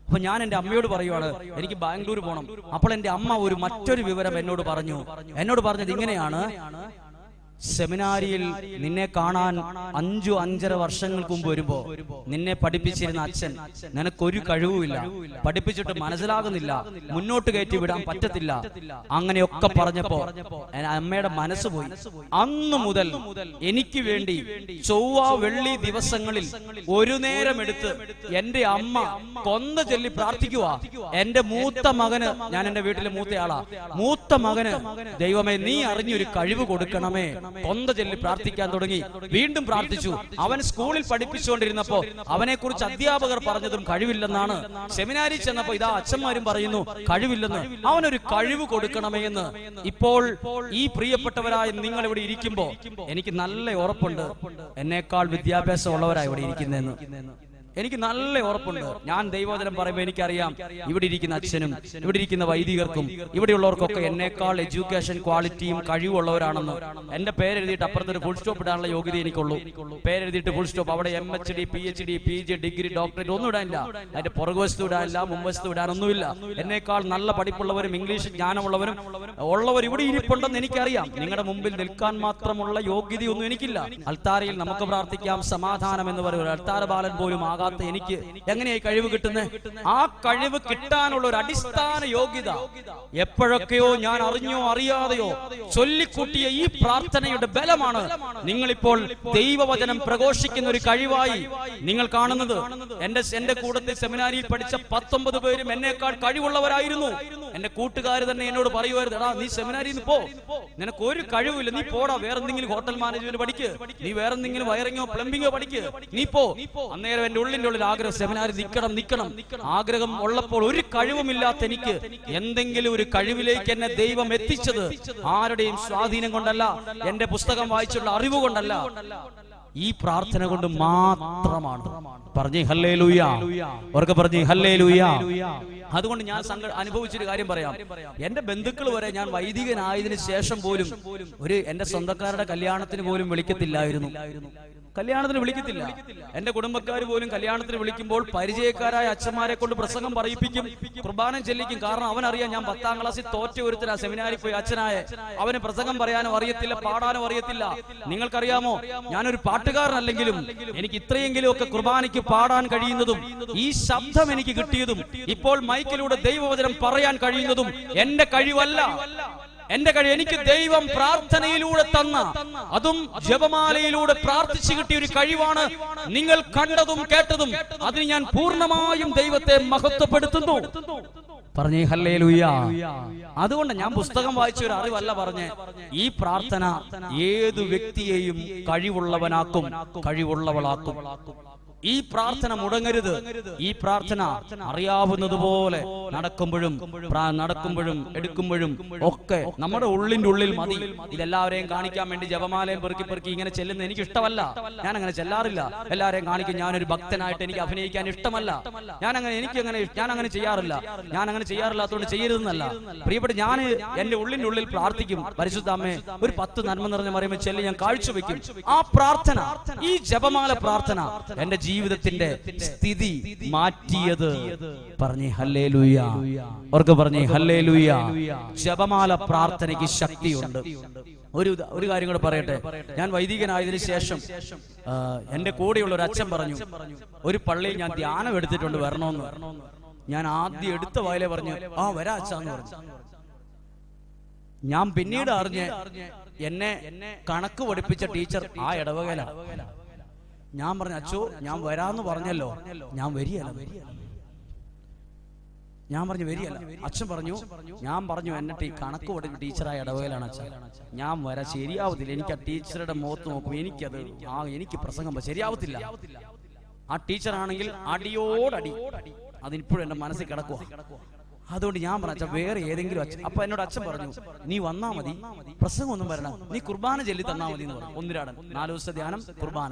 [SPEAKER 1] അപ്പൊ ഞാൻ എന്റെ അമ്മയോട് പറയുവാണ്, എനിക്ക് ബാംഗ്ലൂർ പോകണം. അപ്പോൾ എന്റെ അമ്മ മറ്റൊരു വിവരം എന്നോട് പറഞ്ഞത് ഇങ്ങനെയാണ്, സെമിനാരിയിൽ നിന്നെ കാണാൻ 5-5.5 വർഷങ്ങൾക്ക് മുമ്പ് വരുമ്പോ നിന്നെ പഠിപ്പിച്ചിരുന്ന അച്ഛൻ നിനക്കൊരു കഴിവുമില്ല, പഠിപ്പിച്ചിട്ട് മനസ്സിലാകുന്നില്ല, മുന്നോട്ട് കയറ്റി വിടാൻ പറ്റത്തില്ല, അങ്ങനെയൊക്കെ പറഞ്ഞപ്പോ അമ്മയുടെ മനസ്സ് പോയി. അന്നു മുതൽ എനിക്ക് വേണ്ടി ചൊവ്വ വെള്ളി ദിവസങ്ങളിൽ ഒരു നേരം എടുത്ത് എന്റെ അമ്മ കൊന്ന ചൊല്ലി പ്രാർത്ഥിക്കുക. എന്റെ മൂത്ത മകന്, ഞാൻ എന്റെ വീട്ടിലെ മൂത്തയാളാ, മൂത്ത മകന് ദൈവമേ നീ അറിഞ്ഞൊരു കഴിവ് കൊടുക്കണമേ, കൊന്ത ചൊല്ലി പ്രാർത്ഥിക്കാൻ തുടങ്ങി. വീണ്ടും പ്രാർത്ഥിച്ചു. അവൻ സ്കൂളിൽ പഠിപ്പിച്ചുകൊണ്ടിരുന്നപ്പോ അവനെക്കുറിച്ച് അധ്യാപകർ പറഞ്ഞതും കഴിവില്ലെന്നാണ്. സെമിനാരിൽ ചെന്നപ്പോ ഇതാ അച്ഛന്മാരും പറയുന്നു കഴിവില്ലെന്ന്. അവനൊരു കഴിവ് കൊടുക്കണമേ എന്ന്. ഇപ്പോൾ ഈ പ്രിയപ്പെട്ടവരായ നിങ്ങൾ ഇവിടെ ഇരിക്കുമ്പോ എനിക്ക് നല്ല ഉറപ്പുണ്ട് എന്നേക്കാൾ വിദ്യാഭ്യാസം ഉള്ളവരാണ് ഇവിടെ ഇരിക്കുന്നതെന്ന്. എനിക്ക് നല്ല ഉറപ്പുണ്ട്. ഞാൻ ദൈവവചനം പറയുമ്പോൾ എനിക്കറിയാം ഇവിടെ ഇരിക്കുന്ന അച്ഛനും ഇവിടെ ഇരിക്കുന്ന വൈദികർക്കും ഇവിടെയുള്ളവർക്കൊക്കെ എന്നേക്കാൾ എഡ്യൂക്കേഷൻ ക്വാളിറ്റിയും കഴിവുള്ളവരാണെന്ന്. എന്റെ പേരെഴുതിയിട്ട് അപ്പുറത്തൊരു ഫുൾ സ്റ്റോപ്പ് ഇടാനുള്ള യോഗ്യത എനിക്കുള്ളൂ. പേരെഴുതിയിട്ട് ഫുൾ സ്റ്റോപ്പ്, അവിടെ MHD PhD PG degree doctorate ഒന്നും ഇടാനില്ല. അതിന്റെ പുറകുവശത്ത് ഇടാനില്ല, മുൻവശത്ത് ഇടാനൊന്നുമില്ല. എന്നേക്കാൾ നല്ല പഠിപ്പുള്ളവരും ഇംഗ്ലീഷ് ജ്ഞാനമുള്ളവരും ഇവിടെ ഇരിപ്പുണ്ടെന്ന് എനിക്കറിയാം. നിങ്ങളുടെ മുമ്പിൽ നിൽക്കാൻ മാത്രമുള്ള യോഗ്യതയൊന്നും എനിക്കില്ല. അൾത്താരയിൽ നമുക്ക് പ്രാർത്ഥിക്കാം, സമാധാനം എന്ന് പറയുന്നത് അൾത്താര ബാലൻ പോലും ആകാം. എനിക്ക് എങ്ങനെയായി കഴിവ് കിട്ടുന്നത്? ആ കഴിവ് കിട്ടാനുള്ള ഒരു അടിസ്ഥാന യോഗ്യത എപ്പോഴൊക്കെയോ ഞാൻ അറിഞ്ഞോ അറിയാതെയോ ചൊല്ലിക്കൂട്ടിയ ഈ പ്രാർത്ഥനയുടെ ബലമാണ് നിങ്ങളിപ്പോൾ ദൈവവചനം പ്രഘോഷിക്കുന്ന ഒരു കഴിവായി നിങ്ങൾ കാണുന്നത്. എന്റെ കൂട്ടത്തിൽ സെമിനാരിയിൽ പഠിച്ച 19 പേരും എന്നേക്കാൾ കഴിവുള്ളവരായിരുന്നു. എന്റെ കൂട്ടുകാർ തന്നെ എന്നോട് പറയുമായിരുന്നു, എടാ നീ സെമിനാരിയിൽ നിന്ന് പോ, നിനക്ക് ഒരു കഴിവില്ല, നീ പോടാ, വേറെന്തെങ്കിലും ഹോട്ടൽ മാനേജ്മെന്റ് പഠിക്ക്, നീ വേറെന്തെങ്കിലും വയറിങ്ങോ പ്ലംബിങ്ങോ പഠിക്ക്, നീ പോ. അന്നേരം എന്റെ ഉള്ളിൽ ആഗ്രഹം സെമിനാറിൽ നിൽക്കണം. ആഗ്രഹം ഉള്ളപ്പോൾ ഒരു കഴിവുമില്ലാത്ത എനിക്ക് എന്തെങ്കിലും ഒരു കഴിവിലേക്ക് എന്നെ ദൈവം എത്തിച്ചത് ആരുടെയും സ്വാധീനം കൊണ്ടല്ല, എന്റെ പുസ്തകം വായിച്ചുള്ള അറിവ് കൊണ്ടല്ല, ഈ പ്രാർത്ഥന കൊണ്ട് മാത്രമാണ്. പറഞ്ഞേ ഹല്ലേലൂയ, ഉറക്കെ പറഞ്ഞേ ഹല്ലേലൂയ. അതുകൊണ്ട് ഞാൻ അനുഭവിച്ചൊരു കാര്യം പറയാം. എന്റെ ബന്ധുക്കൾ വരെ ഞാൻ വൈദികനായതിനു ശേഷം പോലും എന്റെ സ്വന്തക്കാരുടെ കല്യാണത്തിന് പോലും വിളിക്കത്തില്ലായിരുന്നു. കല്യാണത്തിന് വിളിക്കത്തില്ല. എന്റെ കുടുംബക്കാർ പോലും കല്യാണത്തിന് വിളിക്കുമ്പോൾ പരിചയക്കാരായ അച്ഛന്മാരെ കൊണ്ട് പ്രസംഗം പറയിപ്പിക്കും, കുർബാന ചെല്ലിക്കും. കാരണം അവനറിയാം ഞാൻ 10ാം ക്ലാസ്സിൽ തോറ്റ ഒരുത്തരാ സെമിനാരിൽ പോയി അച്ഛനായ. അവന് പ്രസംഗം പറയാനോ അറിയത്തില്ല, പാടാനോ അറിയത്തില്ല. നിങ്ങൾക്കറിയാമോ, ഞാനൊരു പാട്ടുകാരനല്ലെങ്കിലും എനിക്ക് ഇത്രയെങ്കിലും ഒക്കെ കുർബാനയ്ക്ക് പാടാൻ കഴിയുന്നതും ഈ ശബ്ദം എനിക്ക് കിട്ടിയതും ഇപ്പോൾ മൈക്കിലൂടെ ദൈവവചനം പറയാൻ കഴിയുന്നതും എന്റെ കഴിവല്ല. എന്റെ കഴിവ് എനിക്ക് ദൈവം പ്രാർത്ഥനയിലൂടെ തന്ന, അതും ജപമാലയിലൂടെ പ്രാർത്ഥിച്ചു കിട്ടിയ ഒരു കഴിവാണ്. നിങ്ങൾ കണ്ടതും കേട്ടതും അതിന് ഞാൻ പൂർണ്ണമായും ദൈവത്തെ മഹത്വപ്പെടുത്തുന്നു. പറഞ്ഞേ ഹല്ലേലൂയ. അതുകൊണ്ട് ഞാൻ പുസ്തകം വായിച്ച ഒരു അറിവല്ല പറഞ്ഞേ. ഈ പ്രാർത്ഥന ഏതു വ്യക്തിയെയും കഴിവുള്ളവനാക്കും, കഴിവുള്ളവളാക്കും. ഈ പ്രാർത്ഥന മുടങ്ങരുത്. ഈ പ്രാർത്ഥന അറിയാവുന്നതുപോലെ നടക്കുമ്പോഴും എടുക്കുമ്പോഴും ഒക്കെ നമ്മുടെ ഉള്ളിന്റെ ഉള്ളിൽ മതി. ഇതെല്ലാവരെയും കാണിക്കാൻ വേണ്ടി ജപമാലയും പെറുക്കി ഇങ്ങനെ ചെല്ലുന്ന എനിക്ക് ഇഷ്ടമല്ല. ഞാൻ അങ്ങനെ ചെല്ലാറില്ല. എല്ലാവരെയും കാണിക്കും. ഞാനൊരു ഭക്തനായിട്ട് എനിക്ക് അഭിനയിക്കാൻ ഇഷ്ടമല്ല. ഞാൻ അങ്ങനെ ചെയ്യാറില്ല. ഞാൻ അങ്ങനെ ചെയ്യാറില്ലാത്തതുകൊണ്ട് ചെയ്യരുതെന്നല്ല. പ്രിയപ്പെട്ട, ഞാൻ എന്റെ ഉള്ളിന്റെ ഉള്ളിൽ പ്രാർത്ഥിക്കും. പരിശുദ്ധ അമ്മേ, ഒരു 10 നന്മ നിറഞ്ഞ മറിയുമ്പോൾ ചെല്ലി ഞാൻ കാഴ്ചവെക്കും. ആ പ്രാർത്ഥന, ഈ ജപമാല പ്രാർത്ഥന എന്റെ ജീവിതത്തിന്റെ സ്ഥിതി മാറ്റിയത്. പറഞ്ഞേ ഹല്ലേലൂയ, അവർക്ക് പറഞ്ഞേ ഹല്ലേലൂയ. ജപമാല പ്രാർത്ഥനയ്ക്ക് ശക്തിയുണ്ട്. ഒരു കാര്യം കൂടെ പറയട്ടെ. ഞാൻ വൈദികനായതിനു ശേഷം എന്റെ കൂടെയുള്ള ഒരു അച്ഛൻ പറഞ്ഞു, ഒരു പള്ളിയിൽ ഞാൻ ധ്യാനം എടുത്തിട്ടുണ്ട്, വരണമെന്ന്. ഞാൻ ആദ്യം എടുത്ത വായിലെ പറഞ്ഞു, ആ വരാ അച്ഛാന്ന് പറഞ്ഞു. ഞാൻ പിന്നീട് അറിഞ്ഞ് എന്നെ കണക്ക് പഠിപ്പിച്ച ടീച്ചർ ആ ഇടവകയിലാണ്. ഞാൻ പറഞ്ഞു, അച്ചോ ഞാൻ വരാന്ന് പറഞ്ഞല്ലോ, ഞാൻ വരികയല്ല. ഞാൻ പറഞ്ഞു വരികയല്ല. അച്ഛൻ പറഞ്ഞു, ഞാൻ പറഞ്ഞു എന്നെ കണക്ക് പഠിപ്പിച്ച ടീച്ചറായ ഇടവകയിലാണ് അച്ഛൻ, ഞാൻ വരാൻ ശരിയാവത്തില്ല. എനിക്ക് ആ ടീച്ചറുടെ മുഖത്ത് നോക്കും, എനിക്ക് പ്രസംഗം ശരിയാവത്തില്ല. ആ ടീച്ചറാണെങ്കിൽ അടിയോടടി, അതിനിപ്പോഴും എന്റെ മനസ്സിൽ കിടക്കുക. അതുകൊണ്ട് ഞാൻ പറഞ്ഞു, വേറെ ഏതെങ്കിലും അച്ഛൻ. അപ്പൊ എന്നോട് അച്ഛൻ പറഞ്ഞു, നീ വന്നാ മതി, പ്രസംഗം ഒന്നും വരണം, നീ കുർബാന ചൊല്ലി തന്നാ മതി എന്ന് പറഞ്ഞു. ഒന്നിരാടൻ 4 ദിവസത്തെ ധ്യാനം, കുർബാന.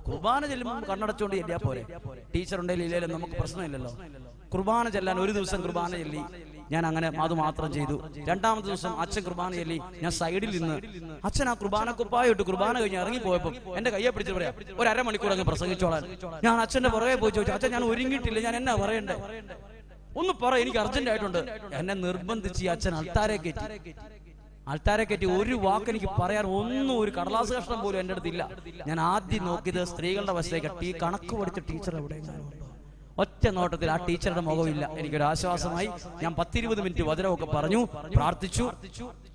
[SPEAKER 1] കുർബാന ചെല്ലുമ്പോൾ കണ്ണടച്ചോണ്ട് ചെല്ലിയാ പോരെ, ടീച്ചർ ഉണ്ടെങ്കിൽ ഇല്ലെങ്കിലും നമുക്ക് പ്രശ്നമില്ലല്ലോ. കുർബാന ചെല്ലാൻ ഒരു ദിവസം കുർബാന ചൊല്ലി. ഞാൻ അങ്ങനെ അത് മാത്രം ചെയ്തു. 2ാമത്തെ ദിവസം അച്ഛൻ കുർബാന ചൊല്ലി. ഞാൻ സൈഡിൽ നിന്ന് അച്ഛൻ ആ കുർബാന കുപ്പായിട്ട് കുർബാന കഴിഞ്ഞ് ഇറങ്ങിപ്പോയപ്പോൾ എന്റെ കയ്യെ പിടിച്ച് പറയാം, ഒരു അരമണിക്കൂർ അങ്ങ് പ്രസംഗിച്ചോളാൻ. ഞാൻ അച്ഛന്റെ പുറകെ പോയി ചോദിച്ചു, അച്ഛൻ ഞാൻ ഒരുങ്ങിയിട്ടില്ല, ഞാൻ എന്നാ പറയണ്ടേ, ഒന്ന് പറ, എനിക്ക് അർജന്റ് ആയിട്ടുണ്ട്. എന്നെ നിർബന്ധിച്ച് അച്ഛൻ അൾത്താരെ കയറ്റി ഒരു വാക്ക് എനിക്ക് പറയാൻ ഒരു കടലാസ് കഷ്ണം പോലും എന്റെ അടുത്തില്ല. ഞാൻ ആദ്യം നോക്കിയത് സ്ത്രീകളുടെ വശത്തേക്ക്. കണക്ക് പഠിച്ച ടീച്ചർ എവിടെ? ഒറ്റ നോട്ടത്തിൽ ആ ടീച്ചറുടെ മുഖമില്ല. എനിക്കൊരു ആശ്വാസമായി. ഞാൻ 10-20 മിനിറ്റ് വചനമൊക്കെ പറഞ്ഞു, പ്രാർത്ഥിച്ചു.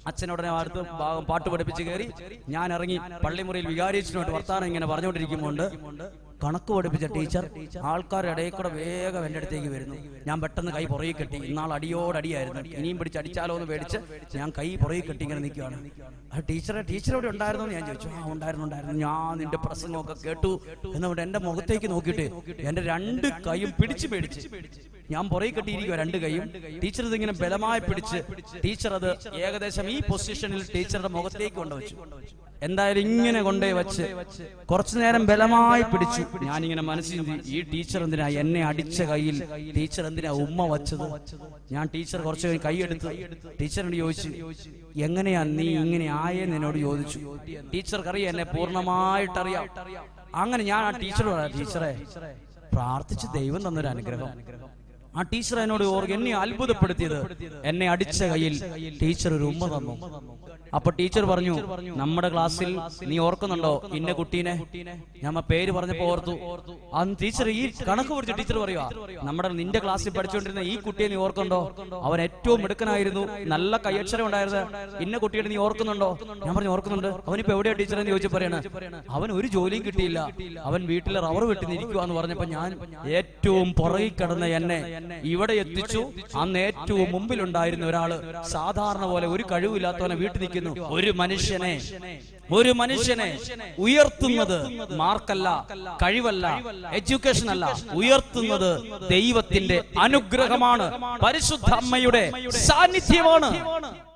[SPEAKER 1] അച്ഛനുടനെ അടുത്ത് പാട്ട് പഠിപ്പിച്ച് കയറി ഞാൻ ഇറങ്ങി പള്ളിമുറിയിൽ വികാരിച്ചിനോട്ട് വർത്താനം ഇങ്ങനെ പറഞ്ഞുകൊണ്ടിരിക്കുമ്പോണ്ട് കണക്ക് പഠിപ്പിച്ച ടീച്ചർ ആൾക്കാരുടെ ഇടയിൽ കൂടെ വേഗം എൻ്റെ അടുത്തേക്ക് വരുന്നു. ഞാൻ പെട്ടെന്ന് കൈ പുറകെ കെട്ടി. ഇന്നാൾ അടിയോടടിയായിരുന്നു. ഇനിയും പിടിച്ച് അടിച്ചാലോ എന്ന് പേടിച്ച് ഞാൻ കൈ പുറകെ കെട്ടി ഇങ്ങനെ നിൽക്കുകയാണ്. ടീച്ചർ ഇവിടെ ഉണ്ടായിരുന്നു എന്ന് ഞാൻ ചോദിച്ചു. ഉണ്ടായിരുന്നു. ഞാൻ നിന്റെ പ്രസംഗമൊക്കെ കേട്ടു എന്നുകൊണ്ട് എൻ്റെ മുഖത്തേക്ക് നോക്കിയിട്ട് എൻ്റെ 2 കൈയും പിടിച്ച് പേടിച്ച് ഞാൻ പുറകെ കെട്ടിയിരിക്കുക 2 കൈയും. ടീച്ചർ ഇതിങ്ങനെ ബലമായി പിടിച്ച് ടീച്ചർ അത് ഏകദേശം ഈ പൊസിഷനിൽ ടീച്ചറുടെ മുഖത്തേക്ക് കൊണ്ടുവച്ചു. എന്തായാലും ഇങ്ങനെ കൊണ്ടേ വെച്ച് കുറച്ചു നേരം ബലമായി പിടിച്ചു. ഞാനിങ്ങനെ മനസ്സിൽ ഈ ടീച്ചർ എന്തിനാ എന്നെ അടിച്ച കയ്യിൽ ടീച്ചർ എന്തിനാ ഉമ്മ വച്ചത്? ഞാൻ ടീച്ചർ കുറച്ച് കൈയെടുത്ത് ടീച്ചറിനോട് ചോദിച്ചു, എങ്ങനെയാ നീ ഇങ്ങനെ ആയെന്ന് എന്നോട് ചോദിച്ചു. ടീച്ചർക്കറിയാം എന്നെ പൂർണ്ണമായിട്ടറിയാം. അങ്ങനെ ഞാൻ ആ ടീച്ചറോട് പറയാം, ടീച്ചറെ പ്രാർത്ഥിച്ച് ദൈവം തന്നൊരു അനുഗ്രഹം. ആ ടീച്ചർ എന്നോട് എന്നെ അത്ഭുതപ്പെടുത്തിയത് എന്നെ അടിച്ച കയ്യിൽ ടീച്ചർ ഒരു ഉമ്മ തന്നു. അപ്പൊ ടീച്ചർ പറഞ്ഞു, നമ്മുടെ ക്ലാസ്സിൽ നീ ഓർക്കുന്നുണ്ടോ ഇന്ന കുട്ടീനെ? ഞാൻ പേര് പറഞ്ഞപ്പോ ഓർത്തു. അന്ന് ടീച്ചർ ഈ കണക്ക് പിടിച്ചു ടീച്ചർ പറയുക, നിന്റെ ക്ലാസ്സിൽ പഠിച്ചുകൊണ്ടിരുന്ന ഈ കുട്ടിയെ നീ ഓർക്കുന്നുണ്ടോ? അവൻ ഏറ്റവും മിടുക്കനായിരുന്നു, നല്ല കൈയക്ഷരം ഉണ്ടായിരുന്നു. ഇന്ന കുട്ടിയുടെ നീ ഓർക്കുന്നുണ്ടോ? ഞാൻ പറഞ്ഞു ഓർക്കുന്നുണ്ട്. അവനിപ്പോ എവിടെയാ ടീച്ചർ എന്ന് ചോദിച്ചു പറയാണ്, അവൻ ഒരു ജോലിയും കിട്ടിയില്ല, അവൻ വീട്ടിലെ റബ്ബർ വെട്ടി നിൽക്കുവാന്ന് പറഞ്ഞപ്പോ ഞാൻ ഏറ്റവും പുറകിൽ കിടന്ന് എന്നെ ഇവിടെ എത്തിച്ചു. അന്ന് ഏറ്റവും മുമ്പിലുണ്ടായിരുന്ന ഒരാള് സാധാരണ പോലെ ഒരു കഴിവില്ലാത്തവനെ വീട്ടിൽ നിൽക്കുന്നു. ഒരു മനുഷ്യനെ ഉയർത്തുന്നത് മാർക്കല്ല, കഴിവല്ല, എഡ്യൂക്കേഷൻ അല്ല, ഉയർത്തുന്നത് ദൈവത്തിന്റെ അനുഗ്രഹമാണ്, പരിശുദ്ധ അമ്മയുടെ സാന്നിധ്യമാണ്.